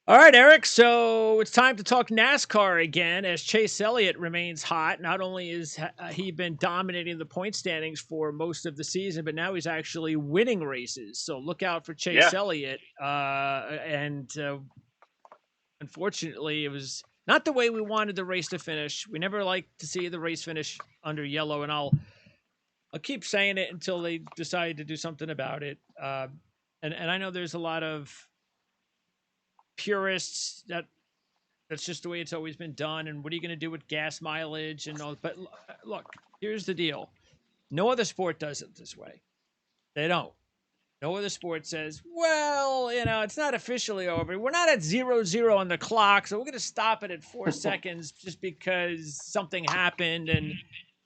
All right, Eric. So it's time to talk NASCAR again as Chase Elliott remains hot. Not only is he been dominating the point standings for most of the season, but now he's actually winning races. So look out for Chase Yeah. Elliott. Unfortunately, it was not the way we wanted the race to finish. We never like to see the race finish under yellow, and I'll keep saying it until they decide to do something about it. And I know there's a lot of purists that's just the way it's always been done. And what are you going to do with gas mileage and all? But look, here's the deal: no other sport does it this way. They don't. No other sport says, well, it's not officially over. We're not at 0-0 on the clock, so we're going to stop it at 4 seconds just because something happened and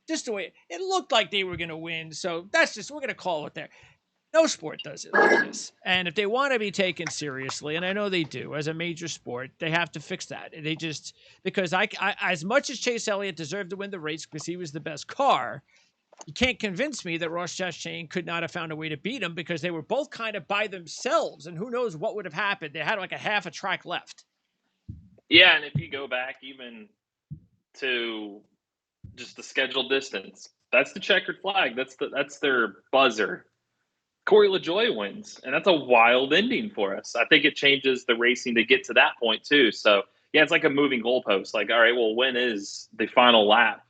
just the way it looked like they were going to win. So we're going to call it there. No sport does it like this. And if they want to be taken seriously, and I know they do, as a major sport, they have to fix that. They just, because I as much as Chase Elliott deserved to win the race because he was the best car, you can't convince me that Ross Chastain could not have found a way to beat him because they were both kind of by themselves, and who knows what would have happened. They had like a half a track left. Yeah, and if you go back even to just the scheduled distance, that's the checkered flag. That's their buzzer. Corey LaJoie wins, and that's a wild ending for us. I think it changes the racing to get to that point too. So yeah, it's like a moving goalpost. Like, all right, well, when is the final lap?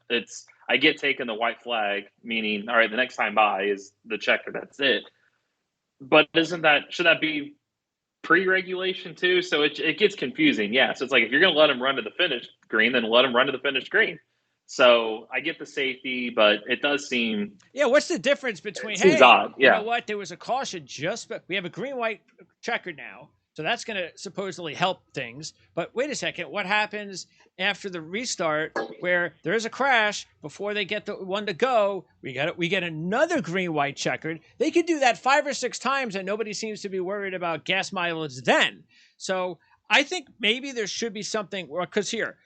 I get taking the white flag, meaning all right, the next time by is the checker. That's it. But should that be pre-regulation too? So it gets confusing. Yeah, so it's like if you're going to let them run to the finish green, then let them run to the finish green. So I get the safety, but it does seem what's the difference between odd. Yeah. You know what? There was a caution but we have a green-white checker now, so that's going to supposedly help things. But wait a second, what happens after the restart where there's a crash before they get the one to go? We get another green-white checkered. They could do that 5 or 6 times, and nobody seems to be worried about gas mileage then. So I think maybe there should be something, because here,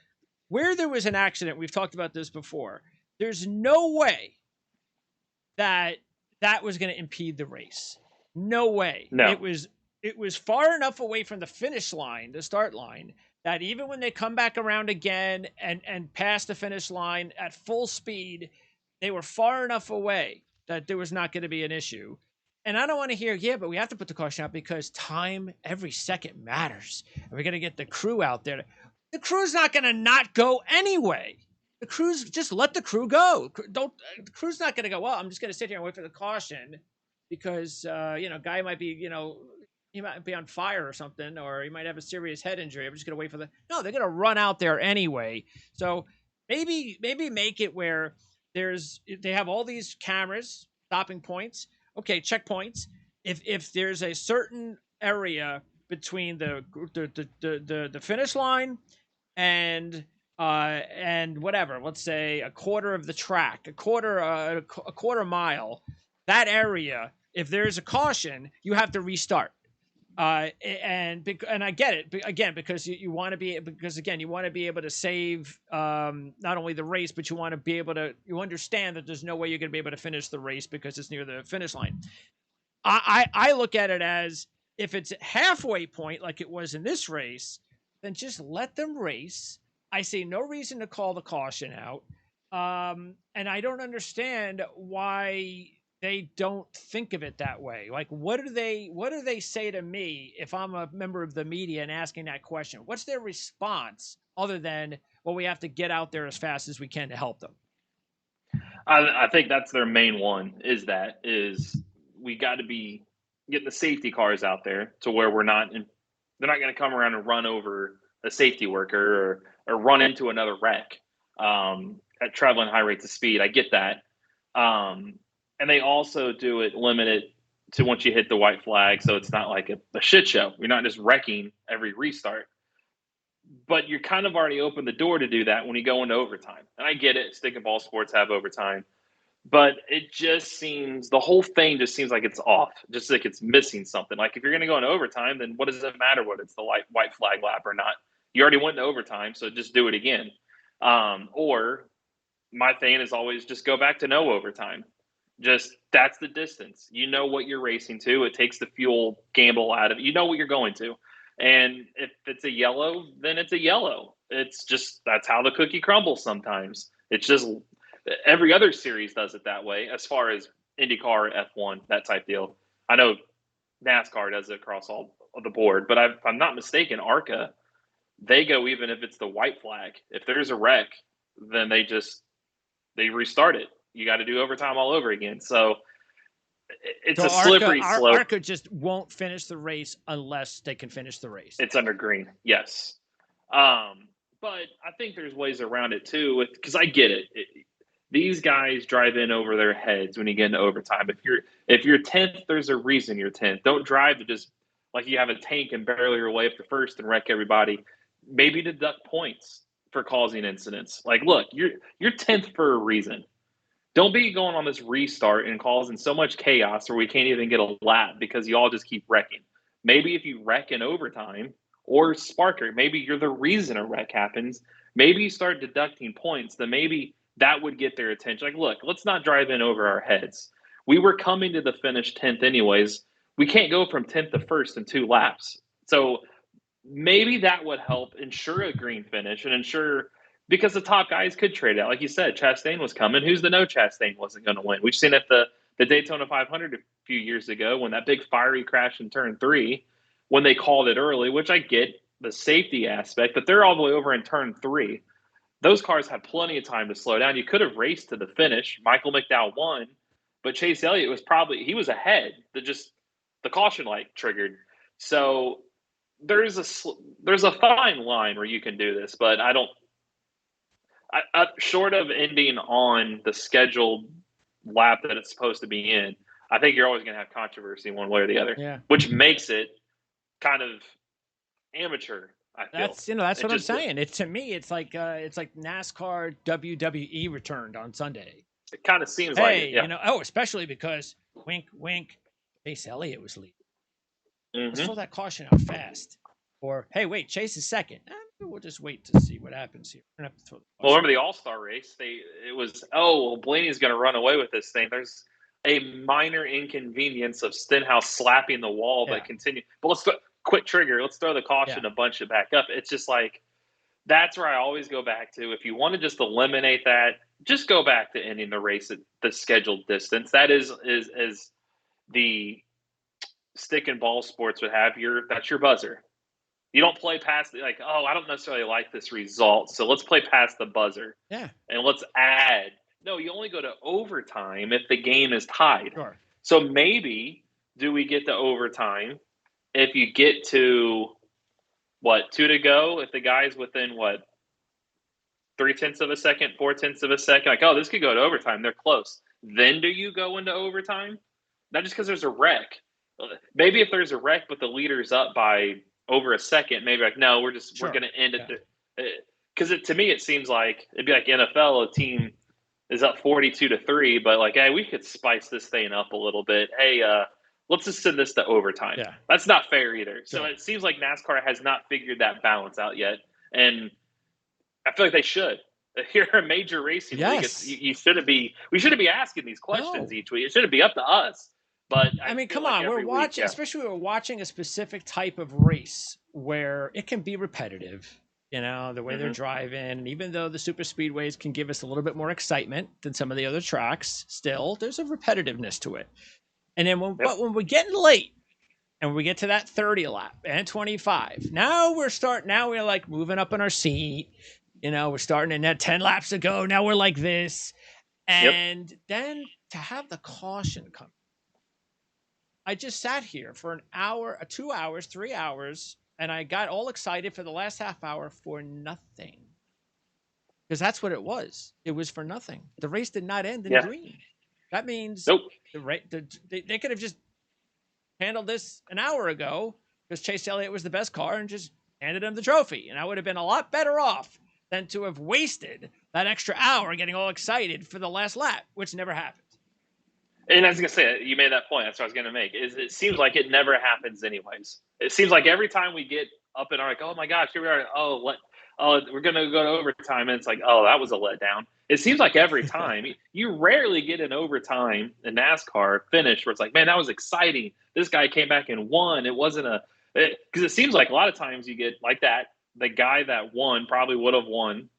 where there was an accident, we've talked about this before, there's no way that was going to impede the race. No way. No. It was far enough away from the finish line, the start line, that even when they come back around again and pass the finish line at full speed, they were far enough away that there was not going to be an issue. And I don't want to hear, yeah, but we have to put the caution out because time, every second matters. And we're going to get the crew out there. The crew's not going to not go anyway. The crew's just let the crew go. The crew's not going to go, well, I'm just going to sit here and wait for the caution because, guy might be, he might be on fire or something, or he might have a serious head injury. I'm just going to wait for no, they're going to run out there anyway. So maybe make it where they have all these cameras, stopping points. Okay, checkpoints. If there's a certain area between the finish line and whatever, let's say a quarter of the track, a quarter mile, that area, if there's a caution, you have to restart. And I get it again because you want to be able to save not only the race, but you want to be able to understand that there's no way you're going to be able to finish the race because it's near the finish line. I look at it as if it's halfway point like it was in this race, then just let them race. I see no reason to call the caution out. And I don't understand why they don't think of it that way. Like, what do they say to me if I'm a member of the media and asking that question? What's their response other than, well, we have to get out there as fast as we can to help them? I think that's their main one is we got to be getting the safety cars out there to where they're not going to come around and run over a safety worker or run into another wreck at traveling high rates of speed. I get that. And they also do it limited to once you hit the white flag. So it's not like a shit show. You're not just wrecking every restart. But you're kind of already opened the door to do that when you go into overtime. And I get it. Stick and ball sports have overtime. But the whole thing just seems like it's off. Just like it's missing something. Like if you're going to go into overtime, then what does it matter whether it's the white flag lap or not? You already went into overtime, so just do it again. Or my thing is always just go back to no overtime. Just that's the distance. You know what you're racing to. It takes the fuel gamble out of it. You know what you're going to. And if it's a yellow, then it's a yellow. It's just that's how the cookie crumbles sometimes. It's just every other series does it that way as far as IndyCar, F1, that type deal. I know NASCAR does it across all of the board, but if I'm not mistaken, ARCA, they go even if it's the white flag. If there's a wreck, then they restart it. You got to do overtime all over again. So it's a slippery slope. ARCA just won't finish the race unless they can finish the race. It's under green, yes. But I think there's ways around it too, because I get it. These guys drive in over their heads when you get into overtime. If you're 10th, there's a reason you're 10th. Don't drive to just like you have a tank and barrel your way up to first and wreck everybody. Maybe deduct points for causing incidents. Like, look, you're 10th for a reason. Don't be going on this restart and causing so much chaos where we can't even get a lap because you all just keep wrecking. Maybe if you wreck in overtime or sparker, maybe you're the reason a wreck happens. Maybe you start deducting points, then maybe that would get their attention. Like, look, let's not drive in over our heads. We were coming to the finish 10th anyways. We can't go from 10th to first in 2 laps. So maybe that would help ensure a green finish and ensure – because the top guys could trade out. Like you said, Chastain was coming. Who's to know Chastain wasn't going to win? We've seen at the Daytona 500 a few years ago when that big fiery crash in turn 3, when they called it early, which I get the safety aspect, but they're all the way over in turn 3. Those cars had plenty of time to slow down. You could have raced to the finish. Michael McDowell won, but Chase Elliott he was ahead. The caution light triggered. So there's a fine line where you can do this, but I don't. Short of ending on the scheduled lap that it's supposed to be in, I think you're always going to have controversy one way or the other, which makes it kind of amateur. I feel that's what I'm saying. To me, it's like NASCAR WWE returned on Sunday. It kind of seems like it, yeah. Especially because wink, wink, Chase Elliott was leading. Let's throw that caution out fast. Or hey, wait, Chase is second. We'll just wait to see what happens here. We're gonna have to throw the remember the All-Star race? It was Blaney's going to run away with this thing. There's a minor inconvenience of Stenhouse slapping the wall, but continue. But let's quick trigger. Let's throw the caution and bunch it back up. It's just like that's where I always go back to. If you want to just eliminate that, just go back to ending the race at the scheduled distance. That is the stick and ball sports would have. That's your buzzer. You don't play past I don't necessarily like this result, so let's play past the buzzer. Yeah. And let's add. No, you only go to overtime if the game is tied. Sure. So maybe do we get to overtime if you get to 2 to go? If the guy's within 0.3 of a second, 0.4 of a second, this could go to overtime. They're close. Then do you go into overtime? Not just because there's a wreck. Maybe if there's a wreck, but the leader's up by over a second, maybe no, we're going to end it. Because to me, it seems like it'd be like NFL, a team is up 42-3, but hey, we could spice this thing up a little bit. Hey, let's just send this to overtime. Yeah. That's not fair either. So it seems like NASCAR has not figured that balance out yet. And I feel like they should. If you're a major racing league, we shouldn't be asking these questions each week. It shouldn't be up to us. But come on, we're watching, especially we're watching a specific type of race where it can be repetitive, the way they're driving. And even though the super speedways can give us a little bit more excitement than some of the other tracks, still there's a repetitiveness to it. And then but when we're getting late and we get to that 30 lap and 25, now we're like moving up in our seat. We're starting in that 10 laps to go. Now we're like this. And then to have the caution come. I just sat here for an hour, 2 hours, 3 hours, and I got all excited for the last half hour for nothing. Because that's what it was. It was for nothing. The race did not end in green. That means they could have just handled this an hour ago because Chase Elliott was the best car and just handed him the trophy. And I would have been a lot better off than to have wasted that extra hour getting all excited for the last lap, which never happened. And I was going to say, you made that point. That's what I was going to make. It seems like it never happens anyways. It seems like every time we get up in our, oh my gosh, here we are. We're going to go to overtime. And it's like, that was a letdown. It seems like every time you rarely get an overtime in NASCAR finish where it's like, man, that was exciting. This guy came back and won. It wasn't Because it seems like a lot of times you get like that. The guy that won probably would have won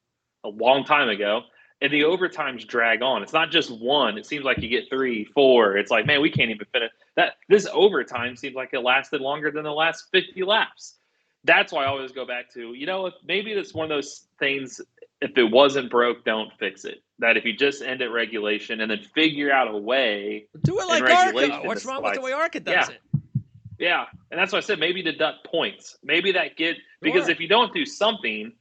a long time ago, and the overtimes drag on. It's not just one. It seems like you get 3, 4. It's like, man, we can't even finish that. This overtime seems like it lasted longer than the last 50 laps. That's why I always go back to, if maybe it's one of those things, if it wasn't broke, don't fix it. That if you just end at regulation and then figure out a way. Do it like ARCA. What's wrong with the way ARCA does it? Yeah, and that's why I said maybe deduct points. Maybe because if you don't do something,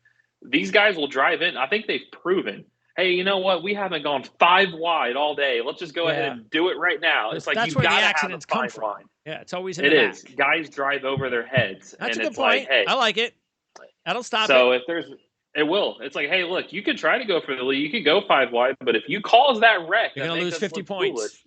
these guys will drive in. I think they've proven, hey, you know what? We haven't gone 5 wide all day. Let's just go ahead and do it right now. It's like that's you where got the to accidents have a come fine from. line. Yeah, it's always in the back. Is. Guys drive over their heads. That's and a good it's point. Like, hey, I like it. That'll stop so it. It will. It's like, hey, look, you can try to go for the lead. You can go 5 wide, but if you cause that wreck, you're going to lose 50 points. Foolish,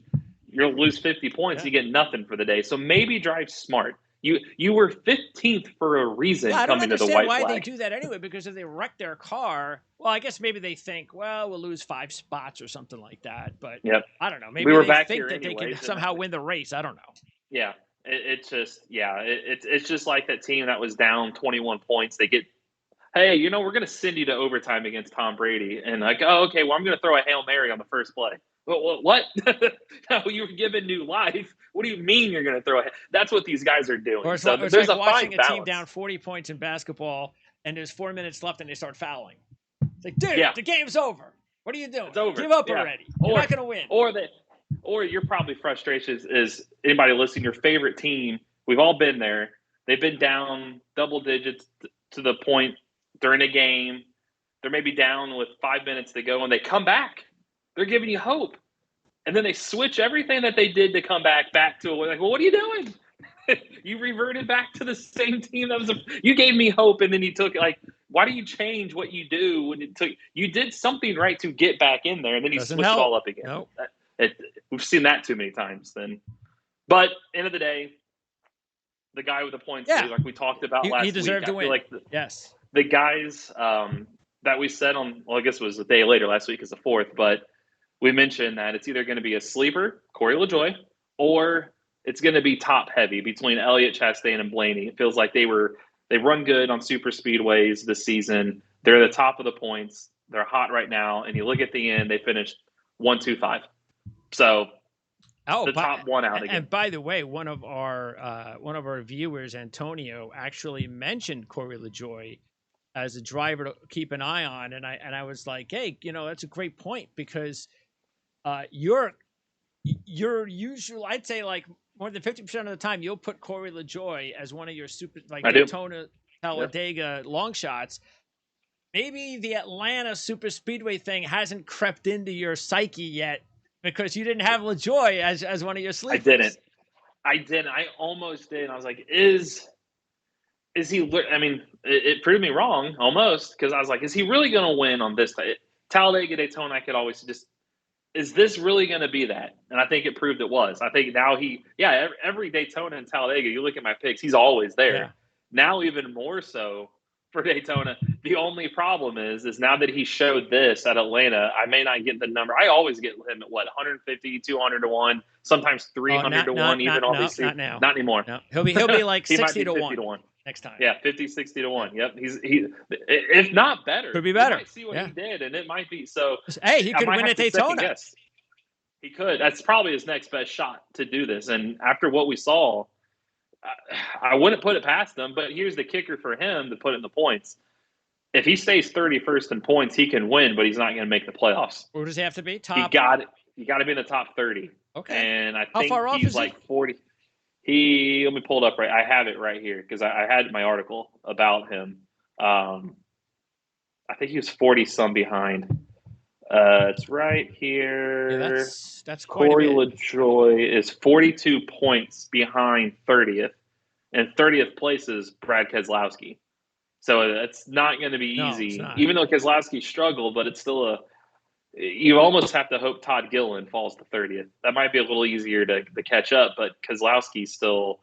you'll lose 50 points. Yeah. You get nothing for the day. So maybe drive smart. You were 15th for a reason coming to the white flag. I don't understand why they do that anyway, because if they wreck their car, well, I guess maybe they think, well, we'll lose 5 spots or something like that. But I don't know. Maybe they think that they can somehow win the race. I don't know. Yeah. It's just like that team that was down 21 points. They get, hey, we're going to send you to overtime against Tom Brady. And like, oh, okay, well, I'm going to throw a Hail Mary on the first play. What? No, you were given new life. What do you mean you're going to throw it? That's what these guys are doing. Or it's like watching a team down 40 points in basketball, and there's 4 minutes left, and they start fouling. It's like, dude, the game's over. What are you doing? It's over. Give up already. You're not going to win. Or your probably frustration is anybody listening, your favorite team, we've all been there. They've been down double digits to the point during a game. They're maybe down with 5 minutes to go, and they come back. They're giving you hope. And then they switch everything that they did to come back to like, well, what are you doing? You reverted back to the same team you gave me hope, and then you took why do you change what you do when you did something right to get back in there, and then you switch it all up again. Nope. We've seen that too many times then. But end of the day, the guy with the points, like we talked about last week. He deserved to win. Yes. The guys that we said on, well, I guess it was a day later, last week is the 4th, but we mentioned that it's either going to be a sleeper, Corey LaJoie, or it's going to be top heavy between Elliott, Chastain, and Blaney. It feels like they run good on super speedways this season. They're the top of the points. They're hot right now. And you look at the end, they finished 1-2-5. So top one out again. And by the way, one of our viewers, Antonio, actually mentioned Corey LaJoie as a driver to keep an eye on, and I was like, hey, that's a great point, because you're usually, I'd say, like more than 50% of the time, you'll put Corey LaJoie as one of your super, like Daytona, Talladega long shots. Maybe the Atlanta Super Speedway thing hasn't crept into your psyche yet, because you didn't have LaJoie as one of your sleepers. I didn't. I almost did. I was like, is he? I mean, it proved me wrong almost, because I was like, is he really going to win on this? Talladega, Daytona, I could always just, is this really going to be that? And I think it proved it was. I think now every Daytona and Talladega, you look at my picks, he's always there. Yeah. Now even more so for Daytona. The only problem is now that he showed this at Atlanta, I may not get the number. I always get him at 150, 200 to 1, sometimes 300 to 1, even on these. Not now. Not anymore. No. He'll be like 60 to 1 next time. Yeah, 50, 60 to 1. Yep. He if not better. Could be better. You might see what he did, and it might be so. Hey, he could win at Daytona. Yes. He could. That's probably his next best shot to do this. And after what we saw, I wouldn't put it past him, but here's the kicker for him to put in the points. If he stays 31st in points, he can win, but he's not going to make the playoffs. Where does he have to be? Top. You got to be in the top 30. Okay. And I How think far off he's is like 40. Let me pull it up right. I have it right here because I had my article about him. I think he was 40 some behind. It's right here. Yeah, that's quite Corey a bit. LaJoie is 42 points behind 30th, and 30th place is Brad Keselowski. So it's not going to be easy, even though Keselowski struggled. But it's still you almost have to hope Todd Gilliland falls to 30th. That might be a little easier to catch up, but Keselowski's still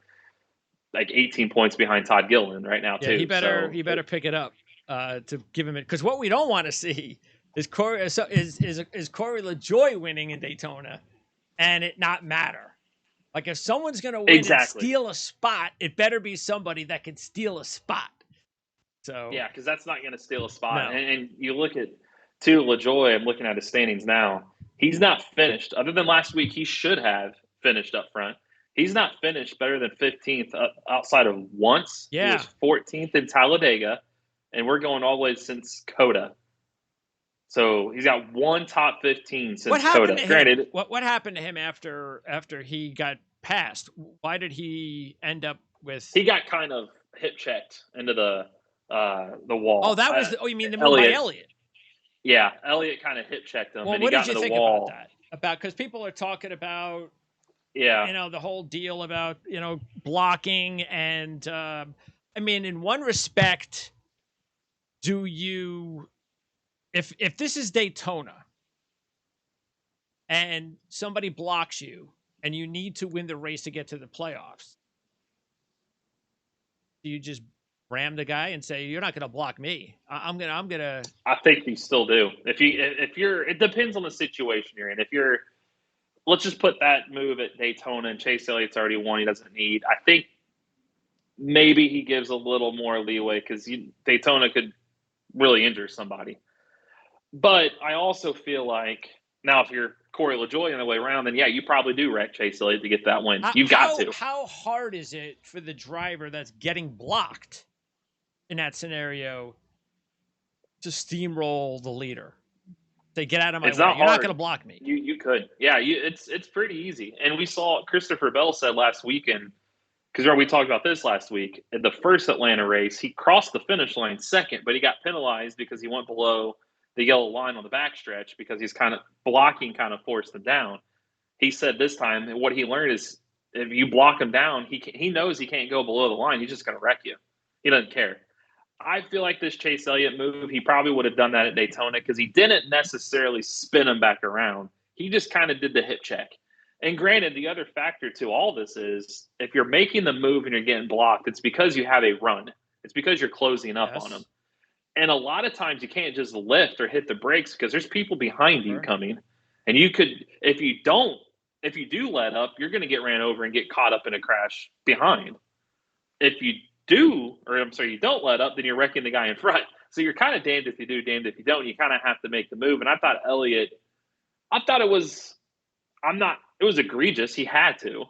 like 18 points behind Todd Gilliland right now too. He better pick it up to give him it, because what we don't want to see is Corey LaJoie winning in Daytona and it not matter. Like if someone's going to win and Exactly. steal a spot, it better be somebody that can steal a spot. So Yeah, because that's not going to steal a spot. No. And you look at, too, LaJoy, I'm looking at his standings now. He's not finished. Other than last week, he should have finished up front. He's not finished better than 15th outside of once. Yeah. He was 14th in Talladega, and we're going all the way since Coda. So he's got one top 15 since Coda. Granted, what happened to him after he got passed? Why did he end up with? He got kind of hip checked into the wall. Oh, that was. You mean the move by Elliott? Yeah, Elliott kind of hip checked him, well, and he got into the wall. About that? About because people are talking about. Yeah. You know, the whole deal about, you know, blocking and, I mean, in one respect, do you, if this is Daytona and somebody blocks you and you need to win the race to get to the playoffs, do you just ram the guy and say, you're not going to block me? I'm going to. I think you still do. If you're, it depends on the situation you're in. If you're, let's just put that move at Daytona, and Chase Elliott's already won. He doesn't need. I think maybe he gives a little more leeway because Daytona could really injure somebody. But I also feel like now if you're Corey LaJoy on the way around, then yeah, you probably do wreck Chase Elliott to get that win. You've got to. How hard is it for the driver that's getting blocked in that scenario to steamroll the leader? They get out of my way. You're not going to block me. You could. Yeah, it's pretty easy. And we saw Christopher Bell said last weekend, because we talked about this last week, at the first Atlanta race, he crossed the finish line second, but he got penalized because he went below the yellow line on the backstretch because he's kind of blocking kind of forced him down. He said this time what he learned is if you block him down, he knows he can't go below the line. He's just going to wreck you. He doesn't care. I feel like this Chase Elliott move, he probably would have done that at Daytona because he didn't necessarily spin him back around. He just kind of did the hip check. And granted, the other factor to all this is if you're making the move and you're getting blocked, it's because you have a run. It's because you're closing up on them. And a lot of times you can't just lift or hit the brakes because there's people behind you coming. And you could, if you do let up, you're going to get ran over and get caught up in a crash behind. If you don't let up, then you're wrecking the guy in front. So you're kind of damned if you do, damned if you don't. You kind of have to make the move. And I thought it was egregious. He had to,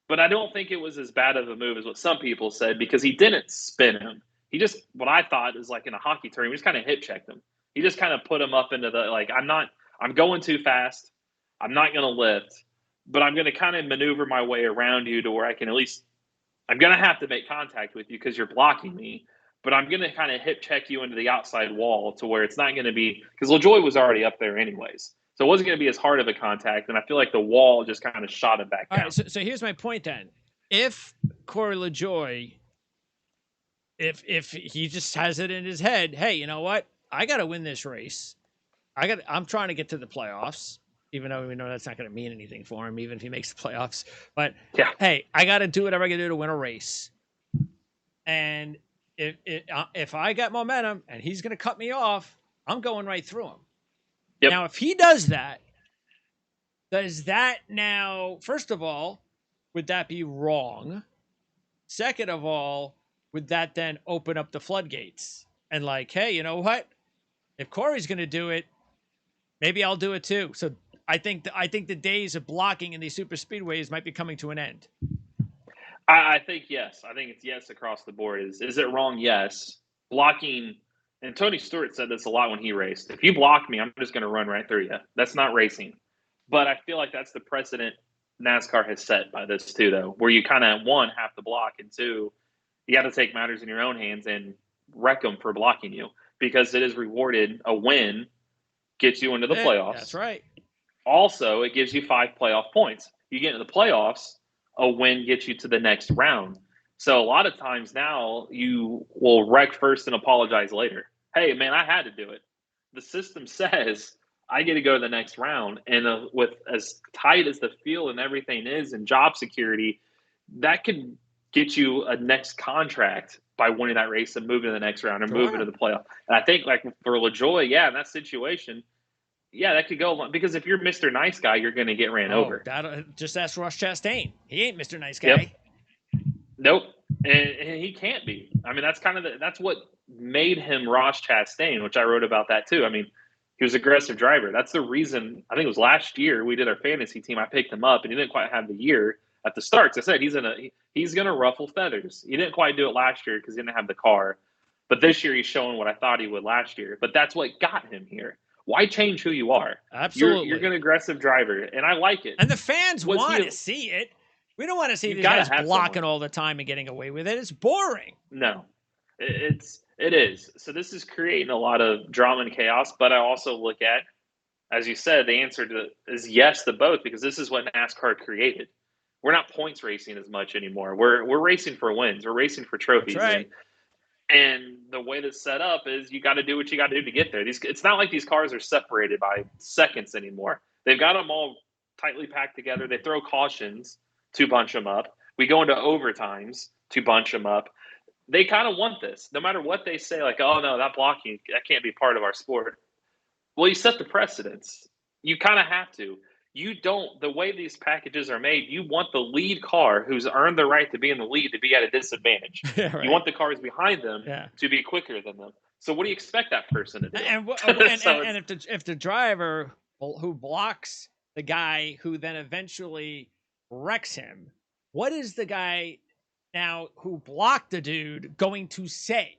but I don't think it was as bad of a move as what some people said because he didn't spin him. He just, what I thought is like in a hockey tournament, he just kind of hip checked him. He just kind of put him up into I'm going too fast. I'm not going to lift, but I'm going to kind of maneuver my way around you to where I can at least, I'm going to have to make contact with you because you're blocking me, but I'm going to kind of hip check you into the outside wall to where it's not going to be, because LaJoy was already up there anyways. So it wasn't going to be as hard of a contact, and I feel like the wall just kind of shot him back down. All right, so here's my point then. If Corey LaJoy, if he just has it in his head, hey, you know what? I got to win this race. I'm trying to get to the playoffs. Even though we know that's not going to mean anything for him, even if he makes the playoffs. But, hey, I got to do whatever I can do to win a race. And if I got momentum and he's going to cut me off, I'm going right through him. Yep. Now, if he does that now, first of all, would that be wrong? Second of all, would that then open up the floodgates? And like, hey, you know what? If Corey's going to do it, maybe I'll do it too. So I think the days of blocking in these super speedways might be coming to an end. I think yes. I think it's yes across the board. Is it wrong? Yes. Blocking, and Tony Stewart said this a lot when he raced. If you block me, I'm just going to run right through you. That's not racing. But I feel like that's the precedent NASCAR has set by this too, though, where you kind of, one, have to block, and two, you got to take matters in your own hands and wreck them for blocking you because it is rewarded. A win gets you into the playoffs. That's right. Also, it gives you 5 playoff points. You get into the playoffs, a win gets you to the next round. So a lot of times now you will wreck first and apologize later. Hey, man, I had to do it. The system says I get to go to the next round. And with as tight as the field and everything is and job security, that could get you a next contract by winning that race and moving to the next round and moving to the playoff. And I think like for LaJoy, in that situation – Yeah, that could go along, because if you're Mr. Nice Guy, you're going to get ran over. Just ask Ross Chastain. He ain't Mr. Nice Guy. Yep. Nope. And he can't be. I mean, that's what made him Ross Chastain, which I wrote about that too. I mean, he was an aggressive driver. That's the reason. I think it was last year we did our fantasy team. I picked him up, and he didn't quite have the year at the start. So I said he's gonna ruffle feathers. He didn't quite do it last year because he didn't have the car, but this year he's showing what I thought he would last year. But that's what got him here. Why change who you are? Absolutely, you're an aggressive driver, and I like it. And the fans want to see it. We don't want to see these guys blocking all the time and getting away with it. It's boring. No, it is. So this is creating a lot of drama and chaos. But I also look at, as you said, the answer is yes to both, because this is what NASCAR created. We're not points racing as much anymore. We're racing for wins. We're racing for trophies. That's right. And the way that's set up is you got to do what you got to do to get there. It's not like these cars are separated by seconds anymore. They've got them all tightly packed together. They throw cautions to bunch them up. We go into overtimes to bunch them up. They kind of want this. No matter what they say, like, oh, no, that blocking, that can't be part of our sport. Well, you set the precedence. You kind of have to. You don't, the way these packages are made, you want the lead car who's earned the right to be in the lead to be at a disadvantage. Yeah, right. You want the cars behind them to be quicker than them. So what do you expect that person to do? And if the driver who blocks the guy who then eventually wrecks him, what is the guy now who blocked the dude going to say?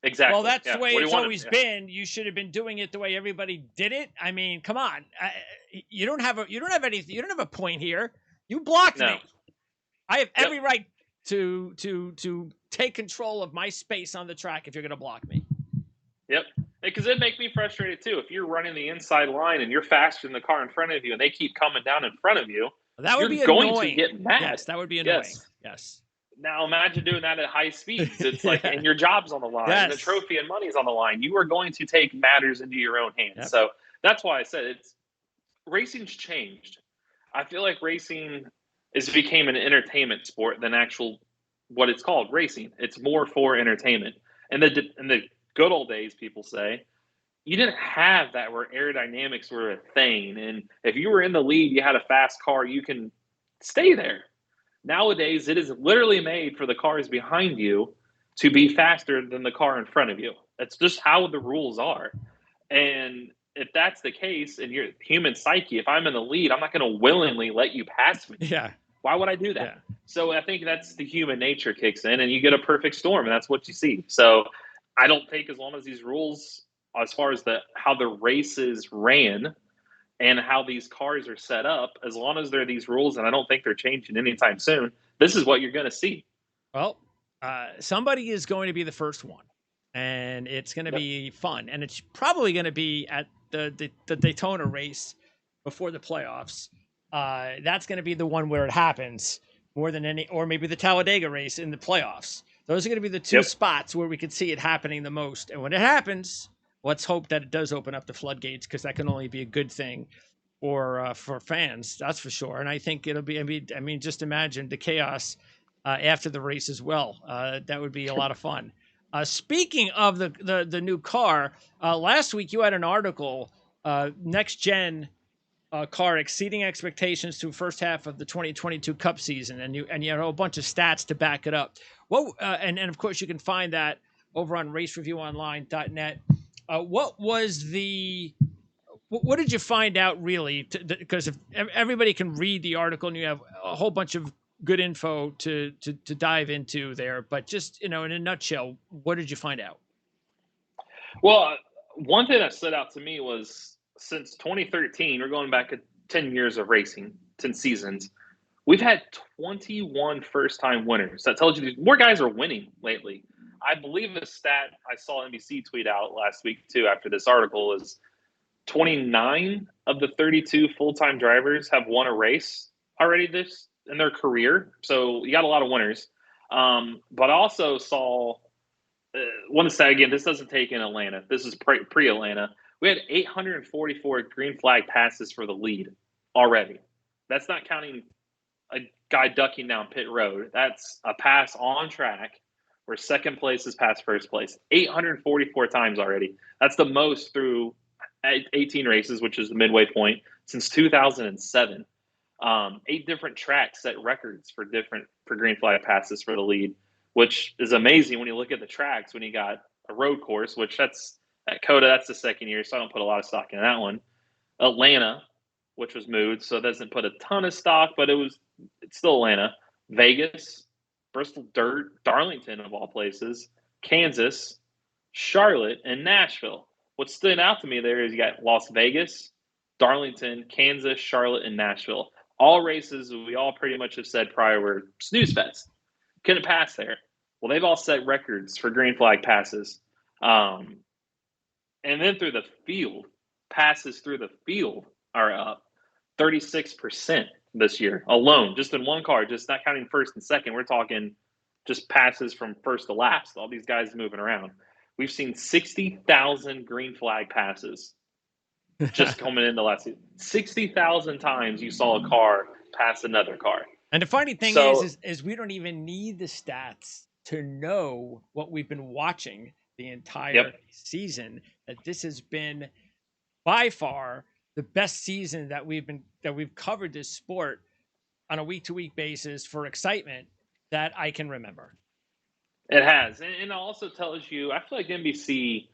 Exactly. Well, that's the way it's always been. You should have been doing it the way everybody did it. I mean, come on. You don't have a point here. You blocked me. I have every right to take control of my space on the track if you're going to block me. Yep. Because it'd make me frustrated too. If you're running the inside line and you're faster than the car in front of you and they keep coming down in front of you, that would be going annoying. to get mad. Yes, that would be annoying. Yes. Now imagine doing that at high speeds. It's like, and your job's on the line, and the trophy and money's on the line. You are going to take matters into your own hands. Yep. So that's why I said racing's changed. I feel like racing became an entertainment sport than actual what it's called, racing. It's more for entertainment. And in the good old days, people say, you didn't have that where aerodynamics were a thing. And if you were in the lead, you had a fast car, you can stay there. Nowadays, it is literally made for the cars behind you to be faster than the car in front of you. That's just how the rules are. And if that's the case, and you're human psyche, if I'm in the lead, I'm not going to willingly let you pass me. Yeah. Why would I do that? Yeah. So I think that's the human nature kicks in, and you get a perfect storm, and that's what you see. So I don't think, as long as these rules, as far as how the races ran and how these cars are set up, as long as there are these rules, and I don't think they're changing anytime soon, this is what you're going to see. Well, somebody is going to be the first one, and it's going to be fun. And it's probably going to be at the Daytona race before the playoffs. That's going to be the one where it happens more than any, or maybe the Talladega race in the playoffs. Those are going to be the two spots where we could see it happening the most. And when it happens, let's hope that it does open up the floodgates, because that can only be a good thing for fans. That's for sure. And I think it'll be. I mean, just imagine the chaos after the race as well. That would be a lot of fun. Speaking of the new car, last week you had an article, NextGen car exceeding expectations through first half of the 2022 Cup season, and you had a whole bunch of stats to back it up. Well, and of course you can find that over on racereviewonline.net. What did you find out really? Because if everybody can read the article, and you have a whole bunch of good info to dive into there, but just, in a nutshell, what did you find out? Well, one thing that stood out to me was, since 2013, we're going back 10 years of racing, 10 seasons, we've had 21 first-time winners. That tells you more guys are winning lately. I believe the stat I saw NBC tweet out last week, too, after this article, is 29 of the 32 full-time drivers have won a race already in their career. So you got a lot of winners. But I also saw one stat, again, this doesn't take in Atlanta. This is pre-Atlanta. We had 844 green flag passes for the lead already. That's not counting a guy ducking down pit road. That's a pass on track where second place is past first place. 844 times already. That's the most through 18 races, which is the midway point, since 2007. 8 different tracks set records for green flag passes for the lead, which is amazing when you look at the tracks. When you got a road course, which that's at Coda, that's the second year, so I don't put a lot of stock in that one. Atlanta, which was moved, so it doesn't put a ton of stock, but it's still Atlanta. Vegas, Bristol Dirt, Darlington of all places, Kansas, Charlotte, and Nashville. What stood out to me there is you got Las Vegas, Darlington, Kansas, Charlotte, and Nashville. All races we all pretty much have said prior were snooze fest. Couldn't pass there. Well, they've all set records for green flag passes. And then through the field, passes through the field are up 36% this year alone, just in one car, just not counting first and second. We're talking just passes from first to last, all these guys moving around. We've seen 60,000 green flag passes just coming into last season. 60,000 times you saw a car pass another car. And the funny thing is we don't even need the stats to know what we've been watching the entire season, that this has been by far the best season that we've covered this sport on a week-to-week basis for excitement that I can remember. It has. And it also tells you, I feel like NBC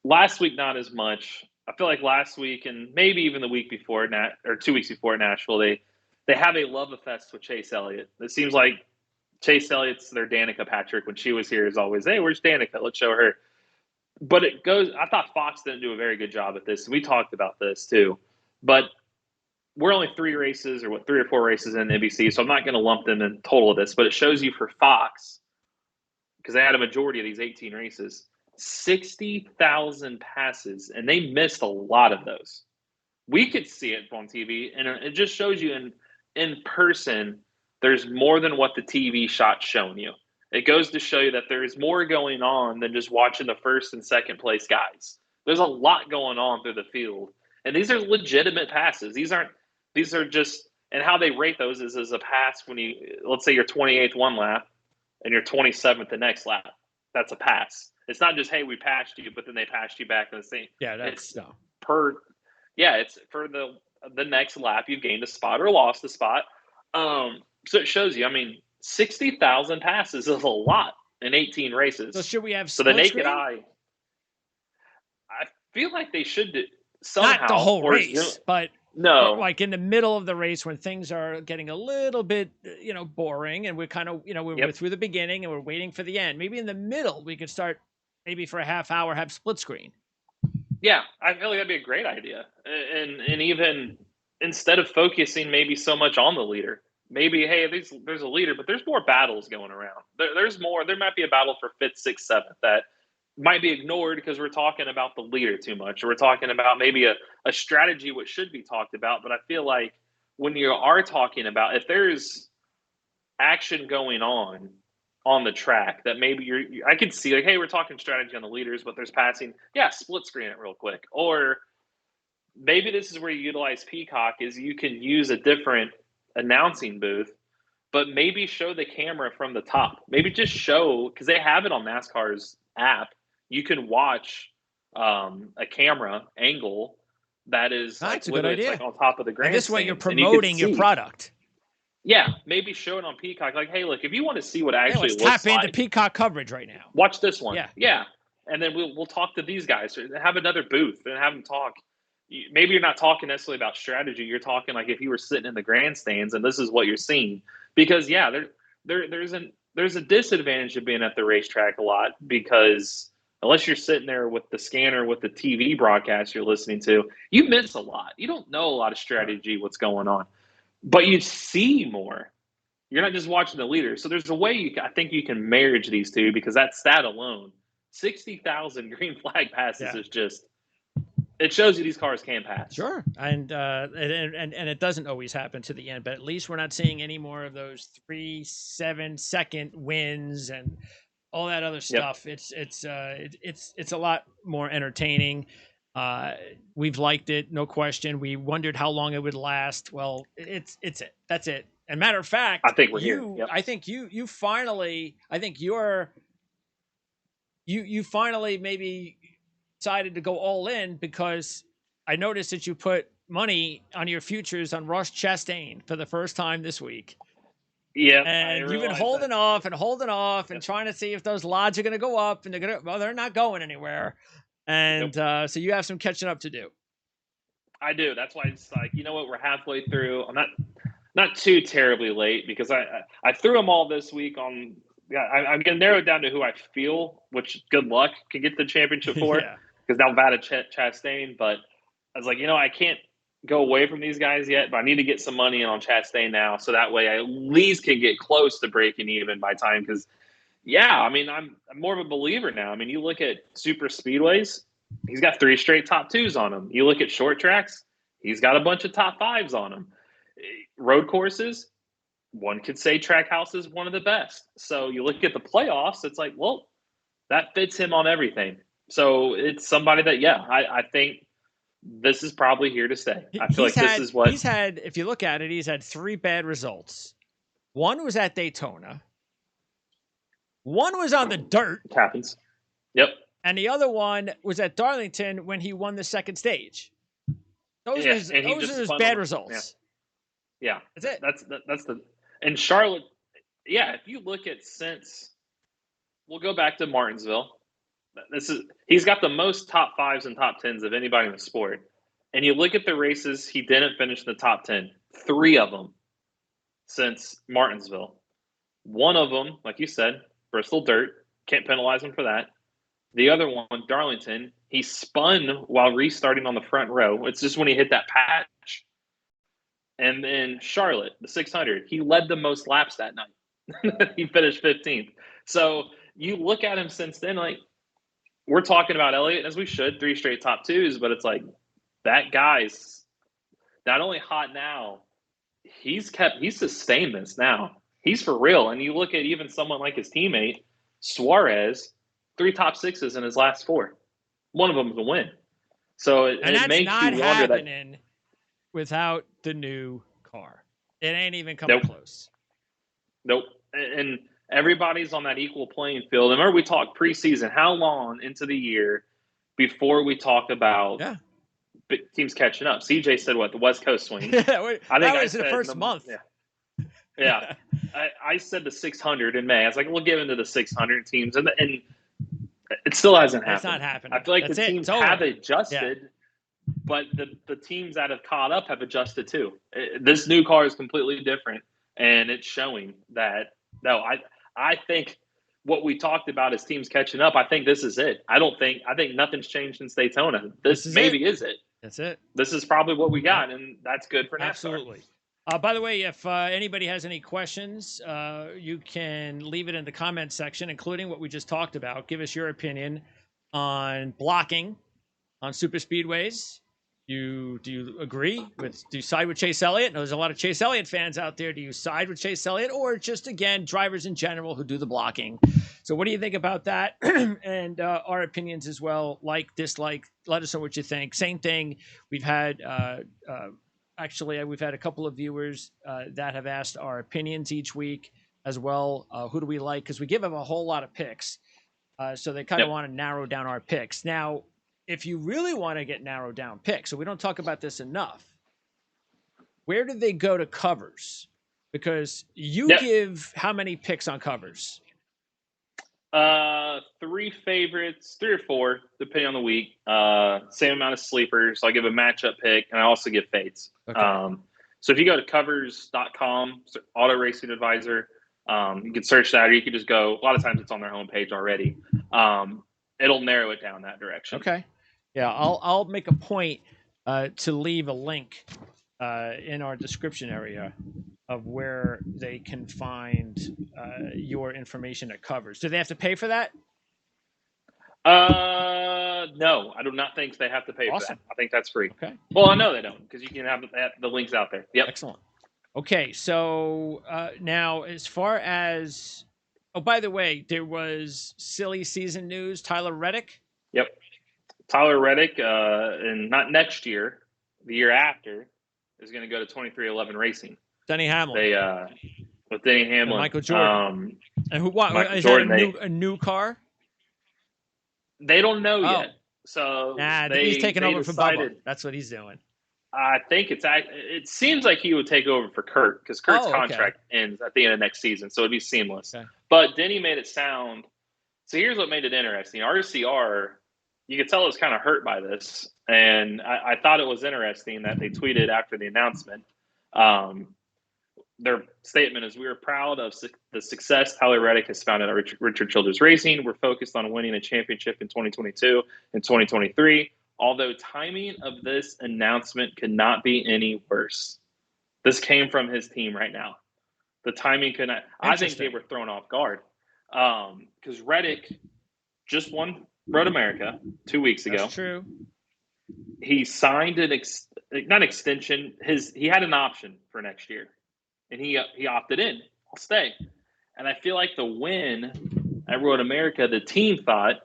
last week, not as much. I feel like last week and maybe even the week before, or 2 weeks before Nashville, they have a love fest with Chase Elliott. It seems like Chase Elliott's their Danica Patrick. When she was here, is always, hey, where's Danica? Let's show her. But it goes, I thought Fox didn't do a very good job at this. We talked about this too. But we're only 3 or 4 races in NBC, so I'm not going to lump them in total of this. But it shows you for Fox, because they had a majority of these 18 races, 60,000 passes, and they missed a lot of those. We could see it on TV, and it just shows you in person, there's more than what the TV shot's showing you. It goes to show you that there's more going on than just watching the first and second place guys. There's a lot going on through the field, and these are legitimate passes. These are just, and how they rate those is as a pass when let's say you're 28th one lap and you're 27th the next lap. That's a pass. It's not just, hey, we passed you, but then they passed you back in the same. Yeah, it's it's for the next lap you've gained a spot or lost a spot. So it shows you, 60,000 passes is a lot in 18 races. So should we have so the naked screen? eye? I feel like they should do somehow. Not the whole race, but no, like in the middle of the race when things are getting a little bit, boring, and we're kind of, we're through the beginning and we're waiting for the end. Maybe in the middle we could start, maybe for a half hour, have split screen. Yeah, I feel like that'd be a great idea. And even instead of focusing maybe so much on the leader, maybe, hey, there's a leader, but there's more battles going around. There's more. There might be a battle for 5th, 6th, 7th that might be ignored because we're talking about the leader too much, or we're talking about maybe a strategy which should be talked about. But I feel like when you are talking about, if there's action going on the track, that maybe I could see like, hey, we're talking strategy on the leaders, but there's passing. Yeah, split screen it real quick. Or maybe this is where you utilize Peacock, is you can use a different announcing booth, but maybe show the camera from the top. Maybe just show, because they have it on NASCAR's app. You can watch a camera angle that is that's a good idea. Like on top of the grandstand. This way you're promoting your product. Yeah, maybe show it on Peacock. Like, hey, look, if you want to see what actually looks like, tap into Peacock coverage right now. Watch this one. Yeah. And then we'll talk to these guys. Have another booth and have them talk. Maybe you're not talking necessarily about strategy. You're talking like if you were sitting in the grandstands and this is what you're seeing. Because there's a disadvantage of being at the racetrack a lot, because unless you're sitting there with the scanner with the TV broadcast you're listening to, you miss a lot. You don't know a lot of strategy, what's going on, but you see more. You're not just watching the leader. So there's a way I think you can marriage these two, because that stat alone, 60,000 green flag passes is just. It shows you these cars can pass. Sure, and it doesn't always happen to the end, but at least we're not seeing any more of those 3-7 second wins and all that other stuff. Yep. It's a lot more entertaining. We've liked it, no question. We wondered how long it would last. Well, it's it. That's it. And matter of fact, I think we're here. Yep. I think you finally. I think you finally maybe decided to go all in because I noticed that you put money on your futures on Ross Chastain for the first time this week. Yep, And you've been holding off and trying to see if those odds are going to go up, and they're not going anywhere. And so you have some catching up to do. I do. That's why it's like, you know what? We're halfway through. I'm not too terribly late because I threw them all this week on. Yeah, I'm going to narrow it down to who I feel, which good luck can get the championship for. Because now Nevada Chastain, but I was like, I can't go away from these guys yet, but I need to get some money in on Chastain now, so that way I at least can get close to breaking even by time. Because, I'm more of a believer now. I mean, you look at super speedways, he's got 3 straight top 2s on him. You look at short tracks, he's got a bunch of top 5s on him. Road courses, one could say Trackhouse is one of the best. So you look at the playoffs, it's like, well, that fits him on everything. So it's somebody that, I think this is probably here to stay. I feel like this is what he's had. If you look at it, he's had 3 bad results. One was at Daytona. One was on the dirt. It happens. Yep. And the other one was at Darlington when he won the second stage. Those are his bad results. Yeah. That's it. That's the and Charlotte. Yeah, if you look at we'll go back to Martinsville. He's got the most top 5s and top 10s of anybody in the sport. And you look at the races he didn't finish in the top 10, 3 of them since Martinsville. One of them, like you said, Bristol Dirt, can't penalize him for that. The other one, Darlington, he spun while restarting on the front row. It's just when he hit that patch. And then Charlotte, the 600, he led the most laps that night. He finished 15th. So you look at him since then, like, we're talking about Elliott, as we should, 3 straight top 2s, but it's like that guy's not only hot now, he's sustained this now. He's for real. And you look at even someone like his teammate, Suarez, 3 top 6s in his last 4. One of them was a win. So it makes you wonder happening without the new car. It ain't even coming close. Nope. And everybody's on that equal playing field. And remember, we talked preseason, how long into the year before we talk about teams catching up? CJ said, what, the West Coast swing? I was the first month. Yeah. I said the 600 in May. I was like, we'll get into the 600 teams. And it still hasn't happened. It's not happening. I feel like the teams have adjusted, but the teams that have caught up have adjusted too. This new car is completely different, and it's showing that. No, I think what we talked about is teams catching up. I think this is it. I think nothing's changed since Daytona. This maybe is it. That's it. This is probably what we got, and that's good for NASCAR. Absolutely. By the way, if anybody has any questions, you can leave it in the comments section, including what we just talked about. Give us your opinion on blocking on super speedways. Do you agree with? Do you side with Chase Elliott? No, there's a lot of Chase Elliott fans out there. Do you side with Chase Elliott, or just again drivers in general who do the blocking? So, what do you think about that? And our opinions as well, like, dislike. Let us know what you think. Same thing. We've had we've had a couple of viewers that have asked our opinions each week as well. Who do we like? Because we give them a whole lot of picks, so they kind of want to narrow down our picks now. If you really want to get narrowed down picks, so we don't talk about this enough, where do they go to covers? Because you give how many picks on covers? 3 favorites, 3 or 4, depending on the week. Same amount of sleepers. So I give a matchup pick, and I also give fades. Okay. So if you go to covers.com, Auto Racing Advisor, you can search that, or you can just go. A lot of times it's on their homepage already. It'll narrow it down that direction. Okay. Yeah, I'll make a point to leave a link in our description area of where they can find your information at covers. Do they have to pay for that? No, I do not think they have to pay for that. I think that's free. Okay. Well, I know they don't, because you can have the links out there. Yep. Excellent. Okay, so now as far as by the way, there was silly season news. Tyler Reddick. Yep. Tyler Reddick, and not next year, the year after, is going to go to 2311 Racing. Denny Hamlin. With Denny Hamlin. And Michael Jordan. And who? What? Michael is Jordan, that a new car? They don't know yet. So he's taking over for Bubba. decided. That's what he's doing. I think it seems like he would take over for Kurt because Kurt's contract ends at the end of next season, so it'd be seamless. Okay. But Denny made it sound. So here's what made it interesting. RCR, you could tell, was kind of hurt by this, and I thought it was interesting that they tweeted after the announcement. Their statement is, "We are proud of the success Tyler Reddick has found at Richard Childress Racing. We're focused on winning a championship in 2022 and 2023. Although timing of this announcement could not be any worse." This came from his team right now. The timing could not. I think they were thrown off guard because Reddick just won Road America 2 weeks ago. That's true. He signed not extension. He had an option for next year, and he opted in. I'll stay. And I feel like the win at Road America, the team thought,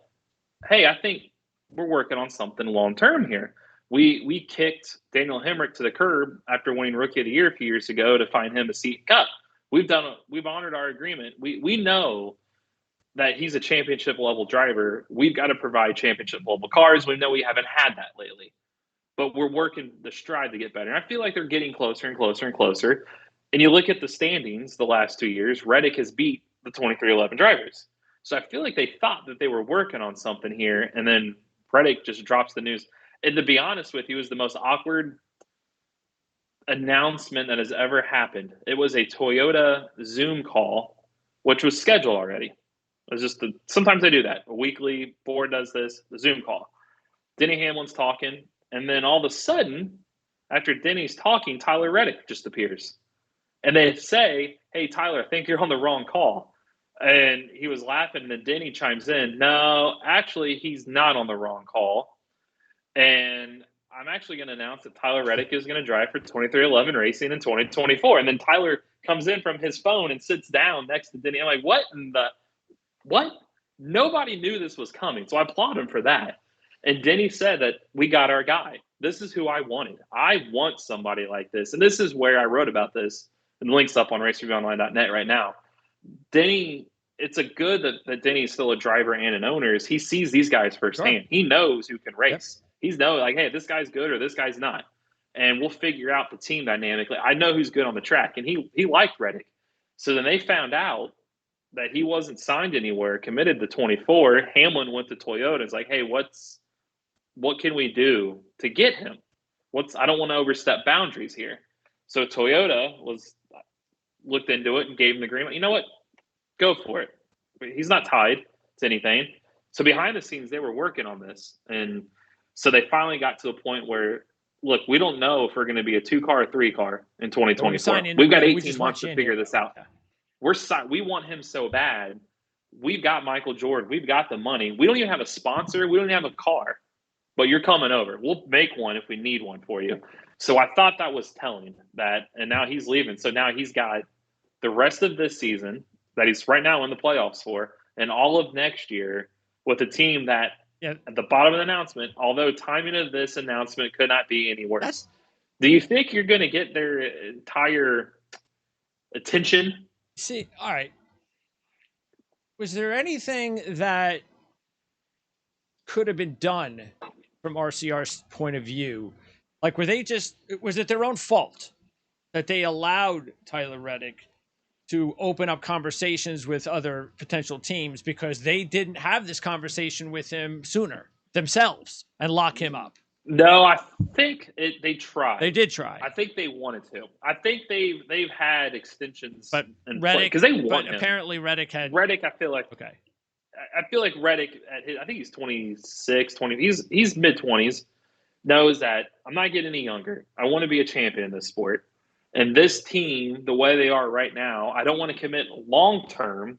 hey, I think we're working on something long term here. We kicked Daniel Hemrick to the curb after winning Rookie of the Year a few years ago to find him a seat in Cup. We've honored our agreement. We know that he's a championship level driver. We've got to provide championship level cars. We know we haven't had that lately, but we're working the stride to get better. And I feel like they're getting closer and closer and closer. And you look at the standings the last 2 years, Reddick has beat the 2311 drivers. So I feel like they thought that they were working on something here, and then Reddick just drops the news. And to be honest with you, it was the most awkward announcement that has ever happened. It was a Toyota Zoom call, which was scheduled already. It was just sometimes they do that. A weekly board does this, the Zoom call. Denny Hamlin's talking, and then all of a sudden, after Denny's talking, Tyler Reddick just appears. And they say, hey, Tyler, I think you're on the wrong call. And he was laughing, and then Denny chimes in, no, actually, he's not on the wrong call. And I'm actually going to announce that Tyler Reddick is going to drive for 2311 Racing in 2024. And then Tyler comes in from his phone and sits down next to Denny. I'm like, what? Nobody knew this was coming. So I applaud him for that. And Denny said that we got our guy. This is who I wanted. I want somebody like this. And this is where I wrote about this. And the link's up on racereviewonline.net right now. Denny, it's a good that Denny's still a driver and an owner. Is he sees these guys firsthand. Sure. He knows who can race. Yep. He's like, hey, this guy's good or this guy's not. And we'll figure out the team dynamic. I know who's good on the track. And he liked Reddick. So then they found out that he wasn't signed anywhere, committed to 24. Hamlin went to Toyota. It's like, hey, what can we do to get him? I don't want to overstep boundaries here. So Toyota looked into it and gave him the agreement. You know what? Go for it. He's not tied to anything. So behind the scenes, they were working on this. And so they finally got to a point where, look, we don't know if we're going to be a 2-car or 3-car in 2024. We've got 18 months to figure this out. We want him so bad. We've got Michael Jordan. We've got the money. We don't even have a sponsor. We don't even have a car. But you're coming over. We'll make one if we need one for you. So I thought that was telling that, and now he's leaving. So now he's got the rest of this season that he's right now in the playoffs for, and all of next year with a team that at the bottom of the announcement, although timing of this announcement could not be any worse. Do you think you're going to get their entire attention? See, all right. Was there anything that could have been done from RCR's point of view? Like, was it their own fault that they allowed Tyler Reddick to open up conversations with other potential teams because they didn't have this conversation with him sooner themselves and lock him up? No, I think they tried. They did try. I think they wanted to. I think they've had extensions, but in Reddick, because they want him. Apparently Reddick had. Reddick, I feel like okay. I feel like Reddick I think he's 26, 20. He's mid 20s. Knows that I'm not getting any younger. I want to be a champion in this sport. And this team, the way they are right now, I don't want to commit long term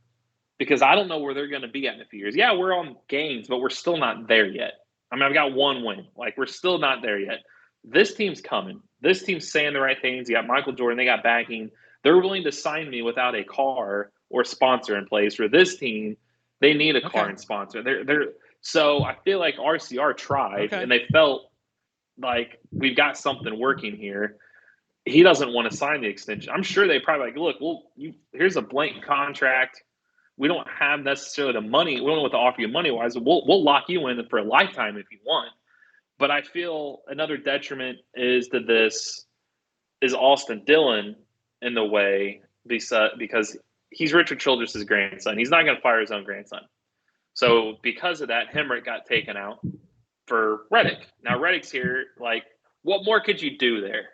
because I don't know where they're going to be at in a few years. Yeah, we're on gains, but we're still not there yet. I mean, I've got one win. Like, we're still not there yet. This team's coming. This team's saying the right things. You got Michael Jordan. They got backing. They're willing to sign me without a car or sponsor in place. For this team, they need a car and sponsor. So I feel like RCR tried, and they felt like we've got something working here. He doesn't want to sign the extension. I'm sure they probably like, look, here's a blank contract. we don't have necessarily the money. We don't know what to offer you money wise. We'll lock you in for a lifetime if you want. But I feel another detriment is to this is Austin Dillon in the way because he's Richard Childress' grandson. He's not going to fire his own grandson. So because of that, Hemrick got taken out for Reddick. Now Reddick's here. Like, what more could you do there?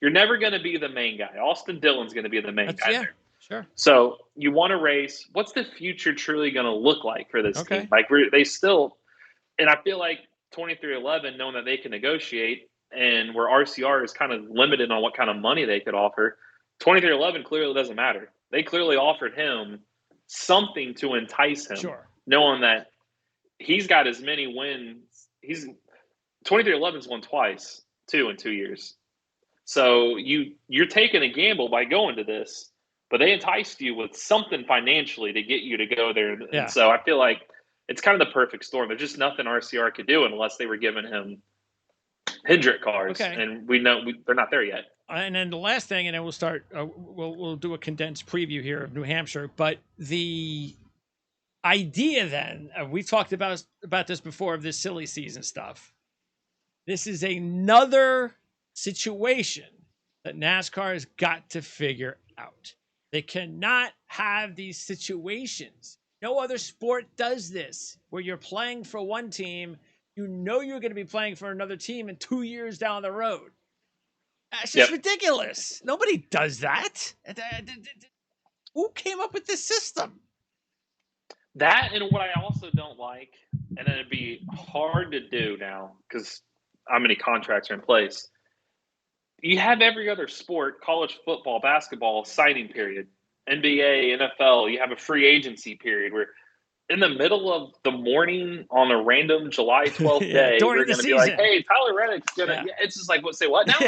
You're never going to be the main guy. Austin Dillon's going to be the main guy there. Sure. So you want to race. What's the future truly going to look like for this team? Like they still, and I feel like 2311, knowing that they can negotiate, and where RCR is kind of limited on what kind of money they could offer, 2311 clearly doesn't matter. They clearly offered him something to entice him, knowing that he's got as many wins. 2311's won twice, in 2 years. So you're taking a gamble by going to this, but they enticed you with something financially to get you to go there. Yeah. And so I feel like it's kind of the perfect storm. There's just nothing RCR could do unless they were giving him Hendrick cars, and we know they're not there yet. And then the last thing, and then we'll start. We'll do a condensed preview here of New Hampshire. But the idea then, we talked about this before, of this silly season stuff. This is another situation that NASCAR has got to figure out. They cannot have these situations. No other sport does this, where you're playing for one team, you know you're going to be playing for another team in 2 years down the road. That's just ridiculous. Nobody does that. Who came up with this system? That, and what I also don't like, and it'd be hard to do now because how many contracts are in place. You have every other sport, college football, basketball, signing period, NBA, NFL, you have a free agency period where in the middle of the morning on a random July 12th day, we're going to be like, hey, Tyler Reddick's going to – it's just like, say what now?